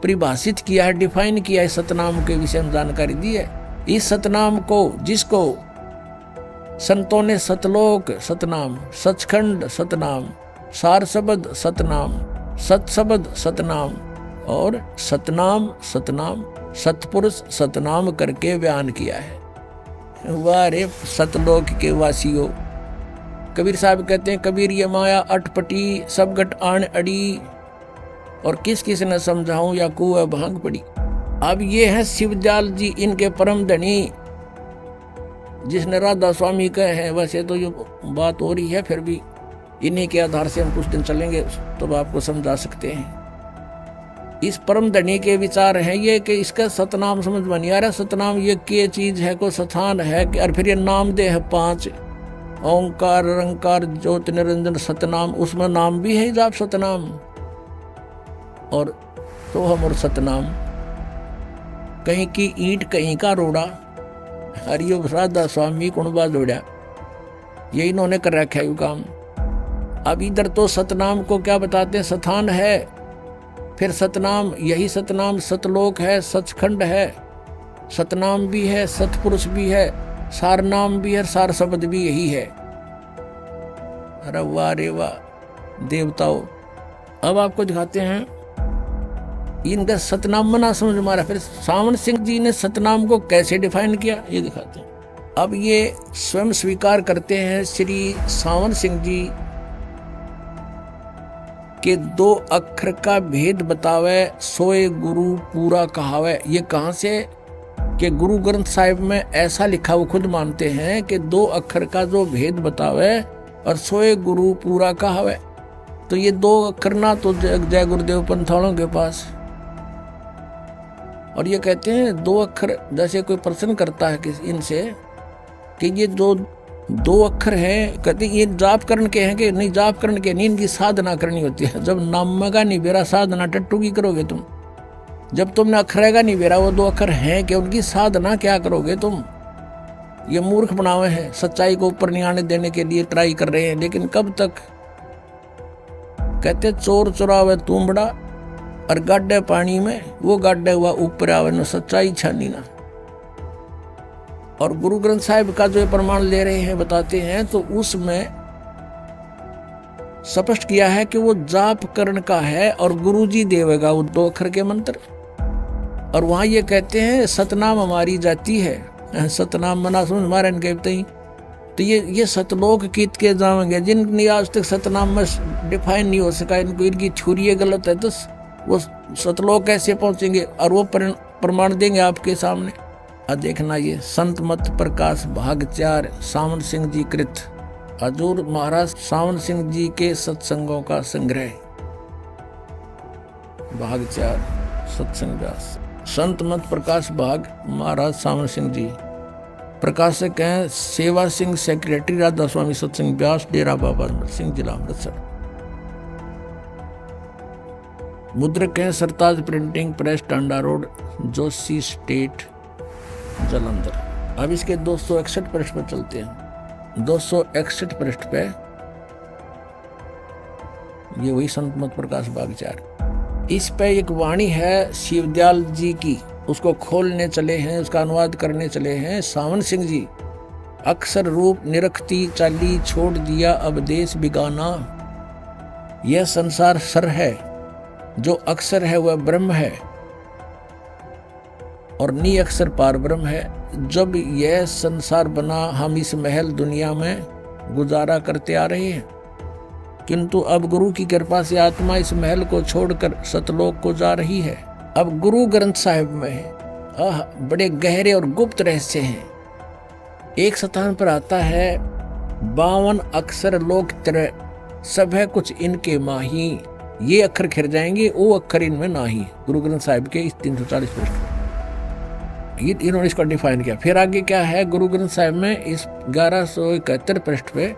परिभाषित किया है, डिफाइन किया है, सतनाम के विषय में जानकारी दी है। इस सतनाम को, जिसको संतों ने सतलोक सतनाम, सचखंड सतनाम, सार शब्द सतनाम, सतशब्द सतनाम और सतनाम सतनाम, सतपुरुष सतनाम करके बयान किया है। वाह रे सतलोक के वासियों। कबीर साहब कहते हैं, कबीर ये माया अटपटी सब गट आन अड़ी, और किस किस ने समझाऊं या कुआ भांग पड़ी। अब ये है शिवदयाल जी, इनके परम धनी, जिसने राधा स्वामी कहे हैं। वैसे तो ये बात हो रही है, फिर भी इन्हीं के आधार से हम कुछ दिन चलेंगे तो आपको समझा सकते हैं। इस परम धनी के विचार हैं ये कि इसका सतनाम समझ में नहीं आ रहा। सतनाम ये क्या चीज है, को स्थान है, और फिर ये नाम दे है 5, ओंकार रंकार ज्योति निरंजन सतनाम, उसमें नाम भी है जाप सतनाम और तो हम और सतनाम। कहीं की ईंट कहीं का रोड़ा, हरियो राधा स्वामी कुणबा जोड़ा, ये इन्होंने कर रखा है काम। अब इधर तो सतनाम को क्या बताते हैं, स्थान है, फिर सतनाम, यही सतनाम सतलोक है, सचखंड है, सतनाम भी है, सतपुरुष भी है, सार नाम भी है, सार शब्द भी यही है। अरे वाह रे वाह देवताओं। अब आपको दिखाते हैं इनका सतनाम मना समझ मारा। फिर सावन सिंह जी ने सतनाम को कैसे डिफाइन किया ये दिखाते हैं। अब ये स्वयं स्वीकार करते हैं, श्री सावन सिंह जी कि 2 अक्षर का भेद बतावे सोए गुरु पूरा कहावे। ये कहाँ से कि गुरु ग्रंथ साहिब में ऐसा लिखा, वो खुद मानते हैं कि 2 अक्षर का जो भेद बतावे और सोए गुरु पूरा कहावे। तो ये 2 अक्षर ना तो जय गुरुदेव पंथ वालों के पास। और ये कहते हैं 2 अक्षर, जैसे कोई प्रश्न करता है कि इनसे कि ये 2 अक्षर हैं, कहते ये जाप करण के हैं कि नहीं, जाप करण के नहीं, इनकी साधना करनी होती है। जब नाम का नहीं बेरा साधना टट्टू की करोगे तुम। जब तुमने अक्षर का नहीं बेरा, वो 2 अक्षर हैं कि उनकी साधना क्या करोगे तुम। ये मूर्ख बनावे हैं, सच्चाई को ऊपर नहीं आने देने के लिए ट्राई कर रहे हैं, लेकिन कब तक। कहते चोर चुरावे तुमड़ा और गाड्डे पानी में, वो गाड्डे हुआ ऊपर आवे न सच्चाई छानी ना। और गुरु ग्रंथ साहिब का जो प्रमाण ले रहे हैं, बताते हैं, तो उसमें स्पष्ट किया है कि वो जाप करण का है और गुरु जी देवेगा वो 2 अक्षर के मंत्र। और वहां ये कहते हैं सतनाम हमारी जाति है, सतनाम मना समझ हमारे कहते ही। तो ये सतलोक कीत के जाएंगे जिनकी आज तक सतनाम में डिफाइन नहीं हो सका, इनको इनकी थ्योरी गलत है, तो वो सतलोक कैसे पहुंचेंगे। और वो प्रमाण देंगे आपके सामने। देखना ये संत मत प्रकाश भाग 4 सावन सिंह जी कृत, हजूर महाराज सावन सिंह जी के सत्संगों का संग्रह, भाग 4 सत्संग व्यास। संत मत प्रकाश भाग महाराज सावन सिंह जी, प्रकाशक हैं सेवा सिंह, सेक्रेटरी राधा स्वामी सत्संग व्यास, डेरा बाबा अमर सिंह, जिला अमृतसर। मुद्रक हैं Sartaj printing press, Tanda road, Joshi state, Jalandhar. अब इसके 261 पृष्ठ पर चलते हैं। 261 पृष्ठ पे ये वही संत मत प्रकाश भाग 4। इस पे एक वाणी है शिवदयाल जी की, उसको खोलने चले हैं, उसका अनुवाद करने चले हैं सावन सिंह जी। अक्षर रूप निरखती चाली छोड़ दिया अब देश बिगाना। यह संसार सर है, जो अक्षर है वह ब्रह्म है और नी अक्षर पार ब्रह्म है। जब यह संसार बना हम इस महल दुनिया में गुजारा करते आ रहे हैं, किंतु अब गुरु की कृपा से आत्मा इस महल को छोड़कर सतलोक को जा रही है। अब गुरु ग्रंथ साहिब में बड़े गहरे और गुप्त रहस्य हैं। एक स्थान पर आता है 52 अक्षर लोक तेरे, सब है कुछ इनके माही। ये अक्षर खिर जाएंगे, वो अक्षर इनमें नाही। गुरु ग्रंथ साहिब के इस 340 पृष्ठ ये इन्होंने इसको डिफाइन किया। फिर आगे क्या है गुरु ग्रंथ साहिब में इस 1171 पृष्ठ पे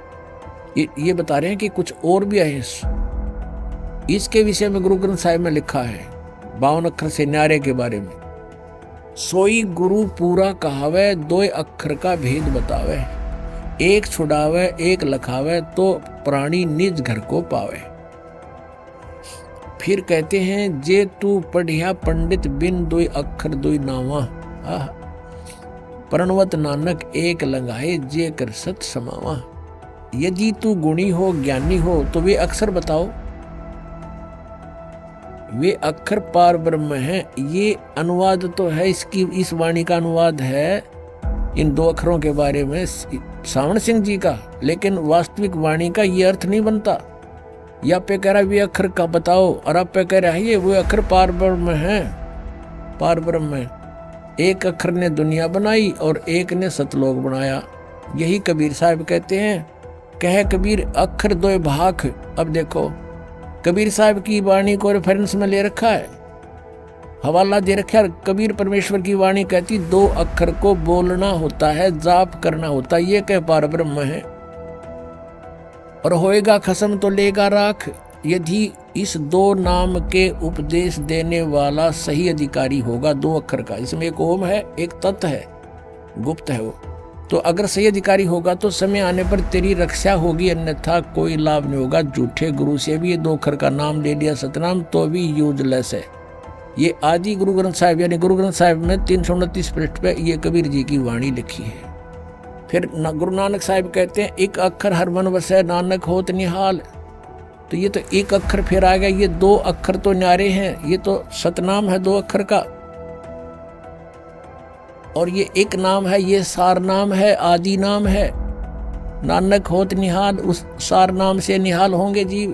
ये बता रहे हैं कि कुछ और भी है। इसके विषय में गुरु ग्रंथ साहिब में लिखा है 52 अक्षर से न्यारे के बारे में। सोई गुरु पूरा कहावे, 2 अक्षर का भेद बतावे। एक छुड़ावे एक लखावे, तो प्राणी निज घर को पावे। फिर कहते हैं जे तू पढ़िया पंडित बिन 2 अक्षर 2 नावा। प्रणवत नानक एक लगाए जे कर सत समावा। यदि तू गुणी हो ज्ञानी हो तो वे अक्षर बताओ। वे अक्षर पार ब्रह्म हैं। ये अनुवाद तो है, इसकी इस वाणी का अनुवाद है इन 2 अक्षरों के बारे में सावन सिंह जी का, लेकिन वास्तविक वाणी का ये अर्थ नहीं बनता। या पे कह रहा वे अक्षर का बताओ और आप पे कह रहा है ये वो अक्षर पार ब्रह्म है। पार ब्रह्म है। एक अक्षर ने दुनिया बनाई और एक ने सतलोक बनाया। यही कबीर साहब कहते हैं, कह कबीर अक्षर 2 भाख। अब देखो कबीर साहब की वाणी को रेफरेंस में ले रखा है, हवाला दे रखा है। कबीर परमेश्वर की वाणी कहती 2 अक्षर को बोलना होता है, जाप करना होता है। ये कह पार ब्रह्म है। और होएगा खसम तो लेगा राख, यदि इस 2 नाम के उपदेश देने वाला सही अधिकारी होगा 2 अक्षर का। इसमें एक ओम है, एक तत् है, गुप्त है वो। तो अगर सही अधिकारी होगा तो समय आने पर तेरी रक्षा होगी, अन्यथा कोई लाभ नहीं होगा। झूठे गुरु से भी ये 2 अक्षर का नाम ले लिया सतनाम तो भी यूजलेस है। ये आदि गुरु ग्रंथ साहिब यानी गुरु ग्रंथ साहिब में 329 पृष्ठ पे ये कबीर जी की वाणी लिखी है। फिर गुरु नानक साहिब कहते हैं एक अक्षर हर मन वसै नानक होत निहाल। तो ये तो एक अक्षर फिर आ गया। ये 2 अक्षर तो न्यारे हैं, ये तो सतनाम है 2 अक्षर का, और ये एक नाम है, ये सार नाम है, आदि नाम है। नानक होत निहाल, उस सार नाम से निहाल होंगे जीव।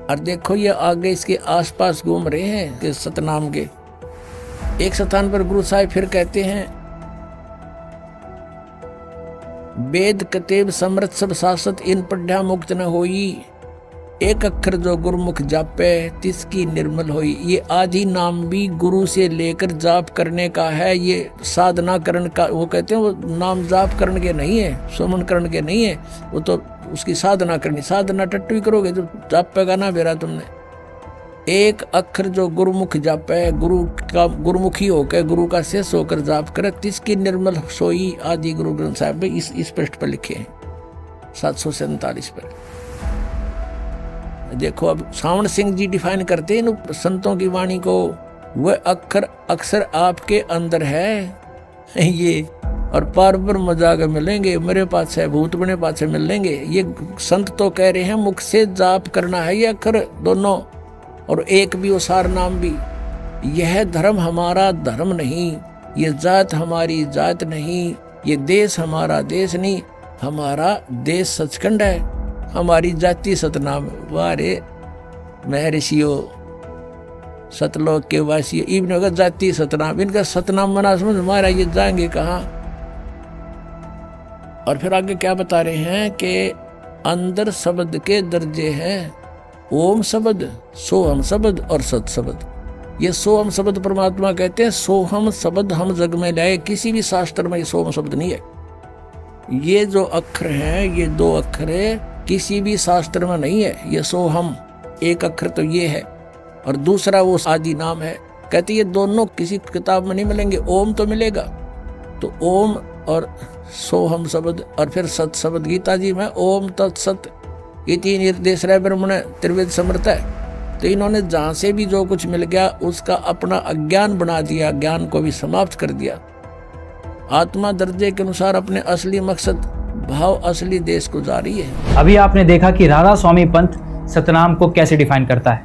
और देखो ये आगे इसके आसपास घूम रहे हैं कि सतनाम के। एक स्थान पर गुरु साहिब फिर कहते हैं, वेद कतेब समृत सब शासत इन पढ़ा मुक्त न होई, एक अक्षर जो गुरुमुख जापे तिसकी निर्मल होई। ये आदि नाम भी गुरु से लेकर जाप करने का है, ये साधना करने का। वो कहते हैं वो नाम जाप करने के नहीं है, सुमन करने के नहीं है, वो तो उसकी साधना करनी। साधना टट्टू ही करोगे तो जाप पेगा ना बेरा तुमने। एक अक्षर जो गुरुमुख जापे, गुरु का गुरुमुखी होकर गुरु का शेष होकर जाप करे, तिसकी निर्मल सोई। आदि गुरु ग्रंथ साहिब में इस पृष्ठ पर लिखे हैं 747 पर। देखो अब सावण सिंह जी डिफाइन करते हैं इन संतों की वाणी को, वह अक्षर आपके अंदर है ये, और पार पर मजाक मिलेंगे, मेरे पास है भूत बने पास मिल लेंगे। ये संत तो कह रहे हैं मुख से जाप करना है ये अक्षर दोनों, और एक भी वो सार नाम भी। यह धर्म हमारा धर्म नहीं, ये जात हमारी जात नहीं, ये देश हमारा देश नहीं, हमारा देश सचखंड है, हमारी जाति सतनाम। वारे महर्षियों सतलोक के वासी इवन जाति सतनाम, इनका सतनाम मना समझ हमारा, ये जाएंगे कहाँ। और फिर आगे क्या बता रहे हैं कि अंदर शब्द के दर्जे हैं, ओम शब्द, सोहम शब्द और सत शब्द। ये सोहम शब्द परमात्मा कहते हैं, सोहम शब्द हम जग में लाए। किसी भी शास्त्र में ये सोहम शब्द नहीं है। ये जो अक्षर हैं, ये 2 अक्षर है, किसी भी शास्त्र में नहीं है। ये सोहम एक अक्षर तो ये है, और दूसरा वो आदि नाम है। कहते ये दोनों किसी किताब में नहीं मिलेंगे, ओम तो मिलेगा। तो ओम और सोहम शब्द और फिर सत शब्द, गीता जी में ओम तत्सत ये 3 निर्देश रहे ब्रह्मण त्रिवेद समर्थ है। तो इन्होंने जहाँ से भी जो कुछ मिल गया उसका अपना अज्ञान बना दिया, ज्ञान को भी समाप्त कर दिया। आत्मा दर्जे के अनुसार अपने असली मकसद भाव असली देश को जारी है। अभी आपने देखा कि राधा स्वामी पंथ सतनाम को कैसे डिफाइन करता है।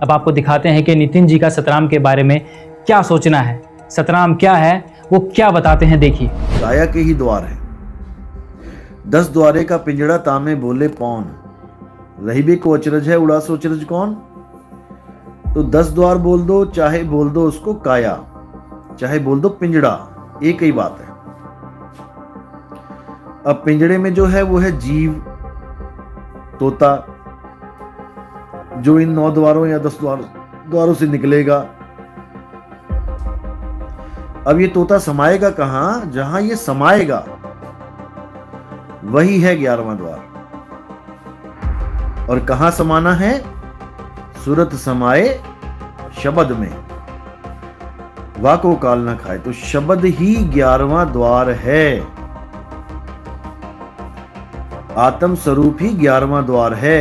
अब आपको दिखाते हैं कि नितिन जी का सतनाम के बारे में क्या सोचना है, सतनाम क्या है, वो क्या बताते हैं। देखिए, काया के ही द्वार है, 10 द्वारे का पिंजड़ा तामे बोले पौन, रही भी को अचरज है उड़ा सो अचरज कौन। तो 10 द्वार बोल दो, चाहे बोल दो उसको काया, चाहे बोल दो पिंजड़ा, एक ही बात है। अब पिंजड़े में जो है वो है जीव, तोता, जो इन 9 द्वारों या 10 द्वारों से निकलेगा। अब ये तोता समाएगा कहां? जहां ये समाएगा वही है 11वां द्वार। और कहां समाना है? सूरत समाए शब्द में, वाको काल न खाए। तो शब्द ही 11वां द्वार है, आत्म स्वरूप ही 11वां द्वार है।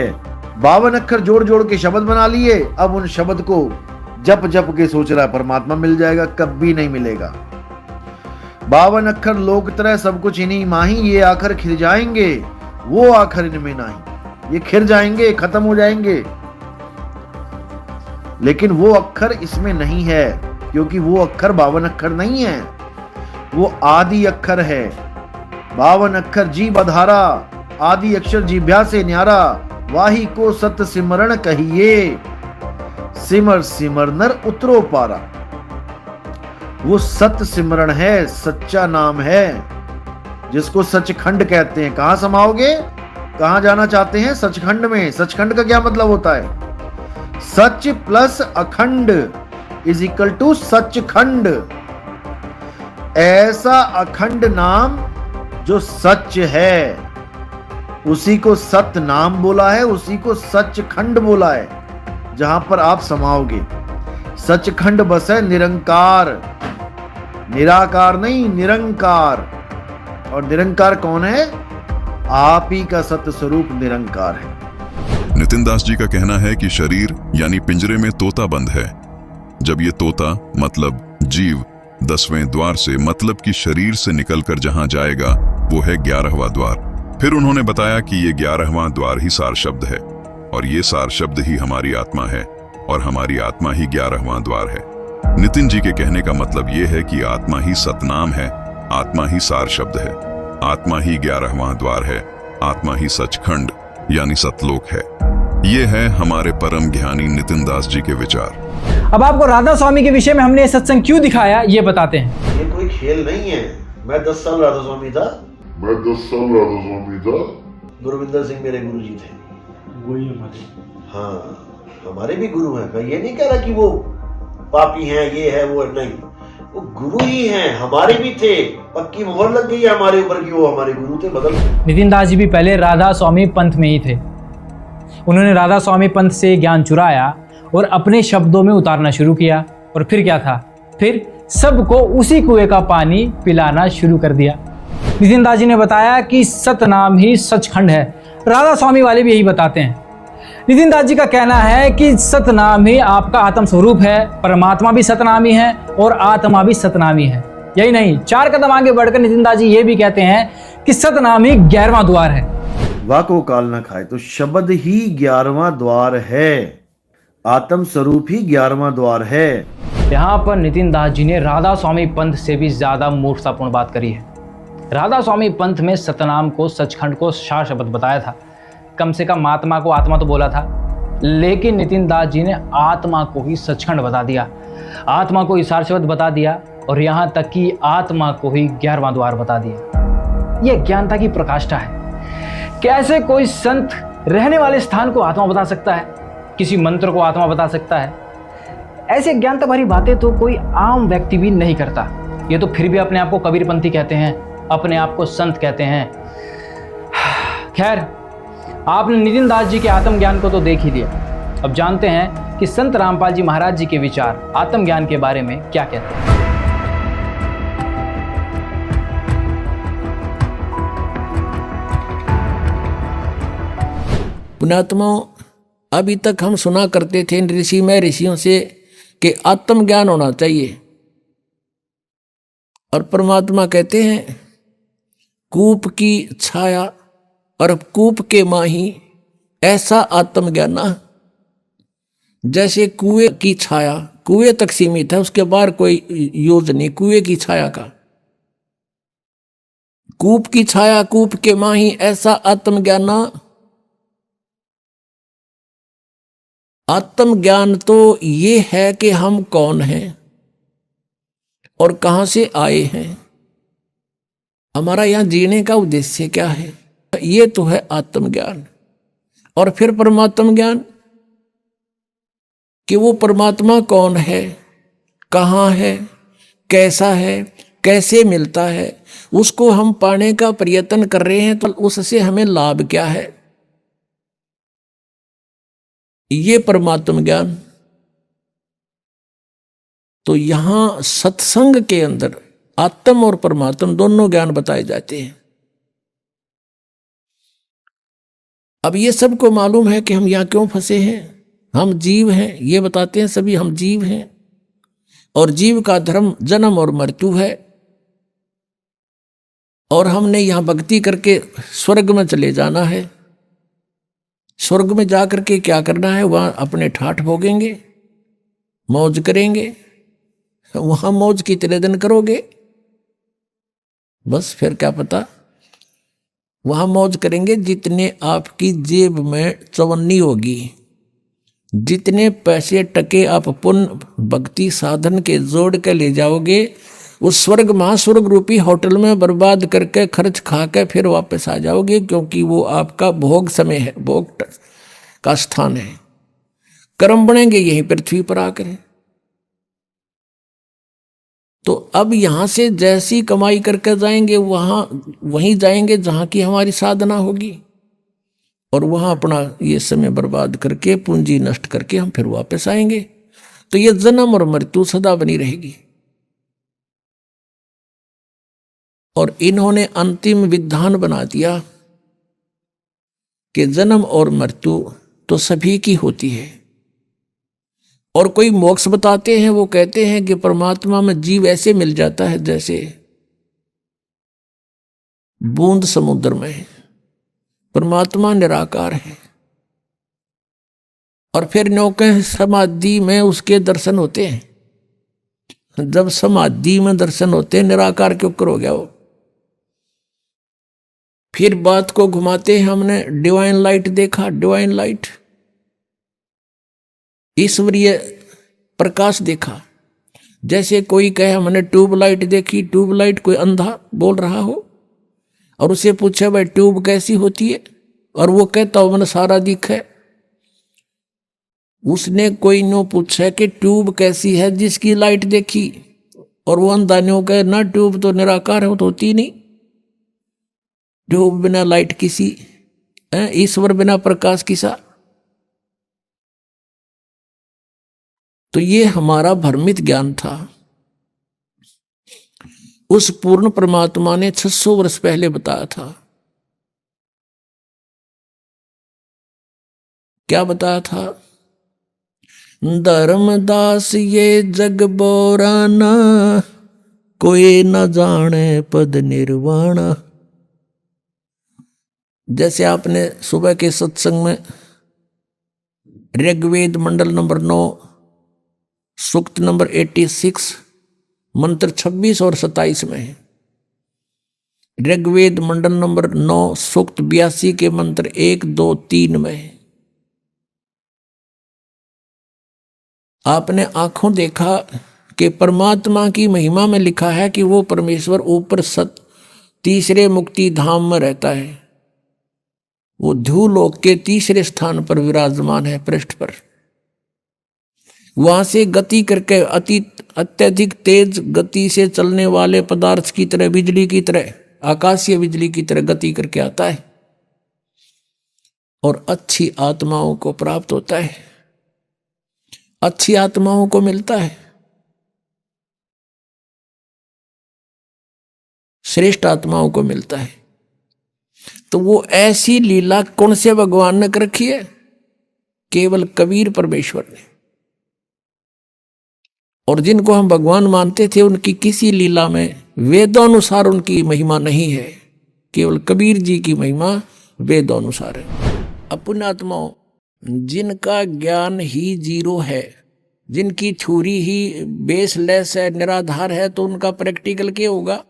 52 अक्षर जोड़ जोड़ के शब्द बना लिए, अब उन शब्द को जप जप के सोच रहा है परमात्मा मिल जाएगा, कभी नहीं मिलेगा। 52 अक्षर लोक तरह सब कुछ इन्हीं माही, ये आखिर खिर जाएंगे, वो आखिर इनमें नहीं। ये खिर जाएंगे, खत्म हो जाएंगे, लेकिन वो अक्षर इसमें नहीं है, क्योंकि वो अक्षर 52 अक्षर नहीं है, वो आदि अक्षर है। 52 अक्षर जी बधारा, आदि अक्षर जीभ्या से न्यारा, वाही को सत सिमरण कहिए, सिमर सिमर नर उतरो पारा। वो सत सिमरण है, सच्चा नाम है, जिसको सचखंड कहते हैं। कहां समाओगे? कहां जाना चाहते हैं? सचखंड में। सचखंड का क्या मतलब होता है? सच प्लस अखंड इज इक्वल टू सचखंड। ऐसा अखंड नाम जो सच है, उसी को सत नाम बोला है, उसी को सचखंड बोला है, जहां पर आप समाओगे। सचखंड बस है निरंकार, निराकार नहीं, निरंकार। और निरंकार कौन है? आप ही का सत्य स्वरूप निरंकार है। नितिन दास जी का कहना है कि शरीर यानी पिंजरे में तोता बंद है। जब ये तोता मतलब जीव 10वें द्वार से मतलब कि शरीर से निकलकर जहां जाएगा वो है 11वां द्वार। फिर उन्होंने बताया कि ये 11वां द्वार ही सार शब्द है, और ये सार शब्द ही हमारी आत्मा है, और हमारी आत्मा ही 11वां द्वार है। नितिन जी के कहने का मतलब ये है कि आत्मा ही सतनाम है, आत्मा ही सार शब्द है, आत्मा ही 11वां द्वार है, आत्मा ही सचखंड यानी सतलोक है। ये है हमारे परम ज्ञानी नितिन दास जी के विचार। अब आपको राधा स्वामी के विषय में हमने ये सत्संग क्यों दिखाया, ये बताते हैं। ये कोई खेल नहीं है। मैं 10 साल राधा स्वामी था। गुरविंदर सिंह मेरे गुरु जी थे। वही हमारे, हाँ हमारे भी गुरु हैं। मैं ये नहीं कह रहा कि वो पापी हैं, ये है वो नहीं, वो गुरु ही हैं, हमारे भी थे। पक्की मोहर लग गई है हमारे ऊपर कि वो हमारे गुरु थे। बदल नितिन दास जी भी पहले राधा स्वामी पंथ में ही थे। उन्होंने राधा स्वामी पंथ से ज्ञान चुराया और अपने शब्दों में उतारना शुरू किया। और फिर क्या था, फिर सबको उसी कुएं का पानी पिलाना शुरू कर दिया। नितिन दास जी ने बताया कि सतनाम ही सचखंड है। राधा स्वामी वाले भी यही बताते हैं। नितिन दास जी का कहना है कि सतनाम ही आपका आत्म स्वरूप है, परमात्मा भी सतनामी है और आत्मा भी सतनामी है। यही नहीं, 4 कदम आगे बढ़कर नितिन दास जी ये भी कहते हैं कि सतनाम ही 11वां द्वार है। वाको काल न खाए, तो शब्द ही 11वां द्वार है, आत्म स्वरूप ही 11वां द्वार है। यहाँ पर नितिन दास जी ने राधा स्वामी पंथ से भी ज्यादा मूर्खतापूर्ण बात करी है। राधा स्वामी पंथ में सतनाम को, सचखंड को सार शब्द बताया था। कम से कम आत्मा को आत्मा तो बोला था, लेकिन नितिन दास जी ने आत्मा को ही सचखंड बता दिया, आत्मा को ही सार शब्द बता दिया और यहाँ तक कि आत्मा को ही 11वां द्वार बता दिया। यह ज्ञानता की प्रकाष्ठा है। कैसे कोई संत रहने वाले स्थान को आत्मा बता सकता है, किसी मंत्र को आत्मा बता सकता है? ऐसे ज्ञानता भरी बातें तो कोई आम व्यक्ति भी नहीं करता। ये तो फिर भी अपने आप को कबीरपंथी कहते हैं, अपने आप को संत कहते हैं। खैर, आपने नितिन दास जी के आत्मज्ञान को तो देख ही लिया। अब जानते हैं कि संत रामपाल जी महाराज जी के विचार आत्मज्ञान के बारे में क्या कहते हैं। पुण्यात्माओं, अभी तक हम सुना करते थे ऋषि में ऋषियों से कि आत्मज्ञान होना चाहिए, और परमात्मा कहते हैं कूप की छाया और कूप के माही ऐसा आत्मज्ञान। जैसे कुएं की छाया कुएं तक सीमित है, उसके बाहर कोई यूज नहीं कुएं की छाया का। कूप की छाया कूप के माही ऐसा आत्मज्ञान। आत्मज्ञान तो ये है कि हम कौन हैं और कहां से आए हैं, हमारा यहां जीने का उद्देश्य क्या है, ये तो है आत्मज्ञान। और फिर परमात्म ज्ञान कि वो परमात्मा कौन है, कहाँ है, कैसा है, कैसे मिलता है, उसको हम पाने का प्रयत्न कर रहे हैं तो उससे हमें लाभ क्या है, ये परमात्म ज्ञान। तो यहां सत्संग के अंदर आत्म और परमात्म दोनों ज्ञान बताए जाते हैं। अब ये सबको मालूम है कि हम यहां क्यों फंसे हैं, हम जीव हैं, ये बताते हैं सभी हम जीव हैं और जीव का धर्म जन्म और मृत्यु है। और हमने यहां भक्ति करके स्वर्ग में चले जाना है। स्वर्ग में जाकर के क्या करना है, वहां अपने ठाठ भोगेंगे, मौज करेंगे। वहां मौज कितने दिन करोगे, बस फिर क्या पता। वहां मौज करेंगे जितने आपकी जेब में चवन्नी होगी, जितने पैसे टके आप पुण्य भक्ति साधन के जोड़ के ले जाओगे, उस स्वर्ग महास्वर्ग रूपी होटल में बर्बाद करके खर्च खा के फिर वापस आ जाओगे, क्योंकि वो आपका भोग समय है, भोग का स्थान है। कर्म बनेंगे यहीं पृथ्वी पर आकर। तो अब यहां से जैसी कमाई करके जाएंगे वहीं जाएंगे जहां की हमारी साधना होगी, और वहां अपना ये समय बर्बाद करके पूंजी नष्ट करके हम फिर वापस आएंगे। तो ये जन्म और मृत्यु सदा बनी रहेगी। और इन्होंने अंतिम विधान बना दिया कि जन्म और मृत्यु तो सभी की होती है। और कोई मोक्ष बताते हैं, वो कहते हैं कि परमात्मा में जीव ऐसे मिल जाता है जैसे बूंद समुद्र में है, परमात्मा निराकार है। और फिर नौके समाधि में उसके दर्शन होते हैं। जब समाधि में दर्शन होते हैं, निराकार के ऊपर हो गया वो। फिर बात को घुमाते हैं, हमने डिवाइन लाइट देखा, डिवाइन लाइट ईश्वरीय प्रकाश देखा। जैसे कोई कहे हमने ट्यूबलाइट देखी, ट्यूबलाइट कोई अंधा बोल रहा हो और उसे पूछे भाई ट्यूब कैसी होती है, और वो कहता हो मैंने सारा दिखे। उसने कोई नो पूछा कि ट्यूब कैसी है जिसकी लाइट देखी, और वो अंधा नो कहे ना ट्यूब तो निराकार है, वो तो होती नहीं। ट्यूब बिना लाइट किसी, ईश्वर बिना प्रकाश किसा। तो ये हमारा भ्रमित ज्ञान था। उस पूर्ण परमात्मा ने 600 वर्ष पहले बताया था। क्या बताया था? धर्मदास ये जग बोराना, कोई न जाने पद निर्वाणा। जैसे आपने सुबह के सत्संग में ऋग्वेद मंडल नंबर 9 सूक्त नंबर 86 मंत्र 26 और 27 में है। ऋग्वेद मंडल नंबर 9 सूक्त 82 के मंत्र 1, 2, 3 में है। आपने आंखों देखा कि परमात्मा की महिमा में लिखा है कि वो परमेश्वर ऊपर तीसरे मुक्ति धाम में रहता है। वो ध्रुवलोक के तीसरे स्थान पर विराजमान है, पृष्ठ पर। वहां से गति करके अत्यधिक तेज गति से चलने वाले पदार्थ की तरह, बिजली की तरह, आकाशीय बिजली की तरह गति करके आता है और अच्छी आत्माओं को प्राप्त होता है, अच्छी आत्माओं को मिलता है, श्रेष्ठ आत्माओं को मिलता है। तो वो ऐसी लीला कौन से भगवान ने कर रखी है? केवल कबीर परमेश्वर ने। और जिनको हम भगवान मानते थे उनकी किसी लीला में वेदानुसार उनकी महिमा नहीं है, केवल कबीर जी की महिमा वेदानुसार है। अपने आत्माओं जिनका ज्ञान ही जीरो है, जिनकी थ्योरी ही बेसलेस है, निराधार है, तो उनका प्रैक्टिकल क्या होगा?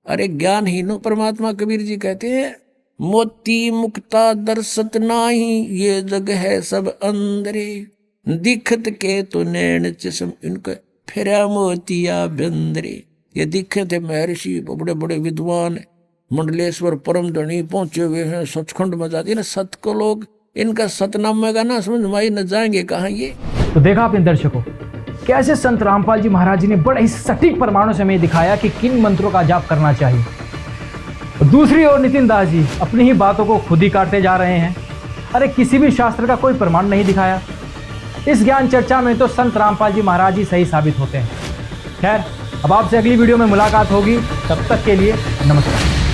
अरे ज्ञानहीनो परमात्मा कबीर जी कहते हैं, मोती मुक्ता दर्शत नाही, ये जग है सब अंदरे, दिखत के तो नैन चश्म इनके फिरा मोतिया बंदरे। ये दिखे थे महर्षि, बड़े बड़े विद्वान, मंडलेश्वर परम धनी पहुंचे हुए हैं, सचखंड में जाती है ना सत को लोग, इनका सतनाम में गाना समझ में न जाएंगे कहाँ ये। तो देखा आपने दर्शकों, कैसे संत रामपाल जी महाराज जी ने बड़े ही सटीक प्रमाणों से हमें दिखाया कि किन मंत्रों का जाप करना चाहिए। दूसरी ओर नितिन दास जी अपनी ही बातों को खुद ही काटते जा रहे हैं। अरे किसी भी शास्त्र का कोई प्रमाण नहीं दिखाया। इस ज्ञान चर्चा में तो संत रामपाल जी महाराज जी सही साबित होते हैं। खैर, अब आपसे अगली वीडियो में मुलाकात होगी, तब तक के लिए नमस्कार।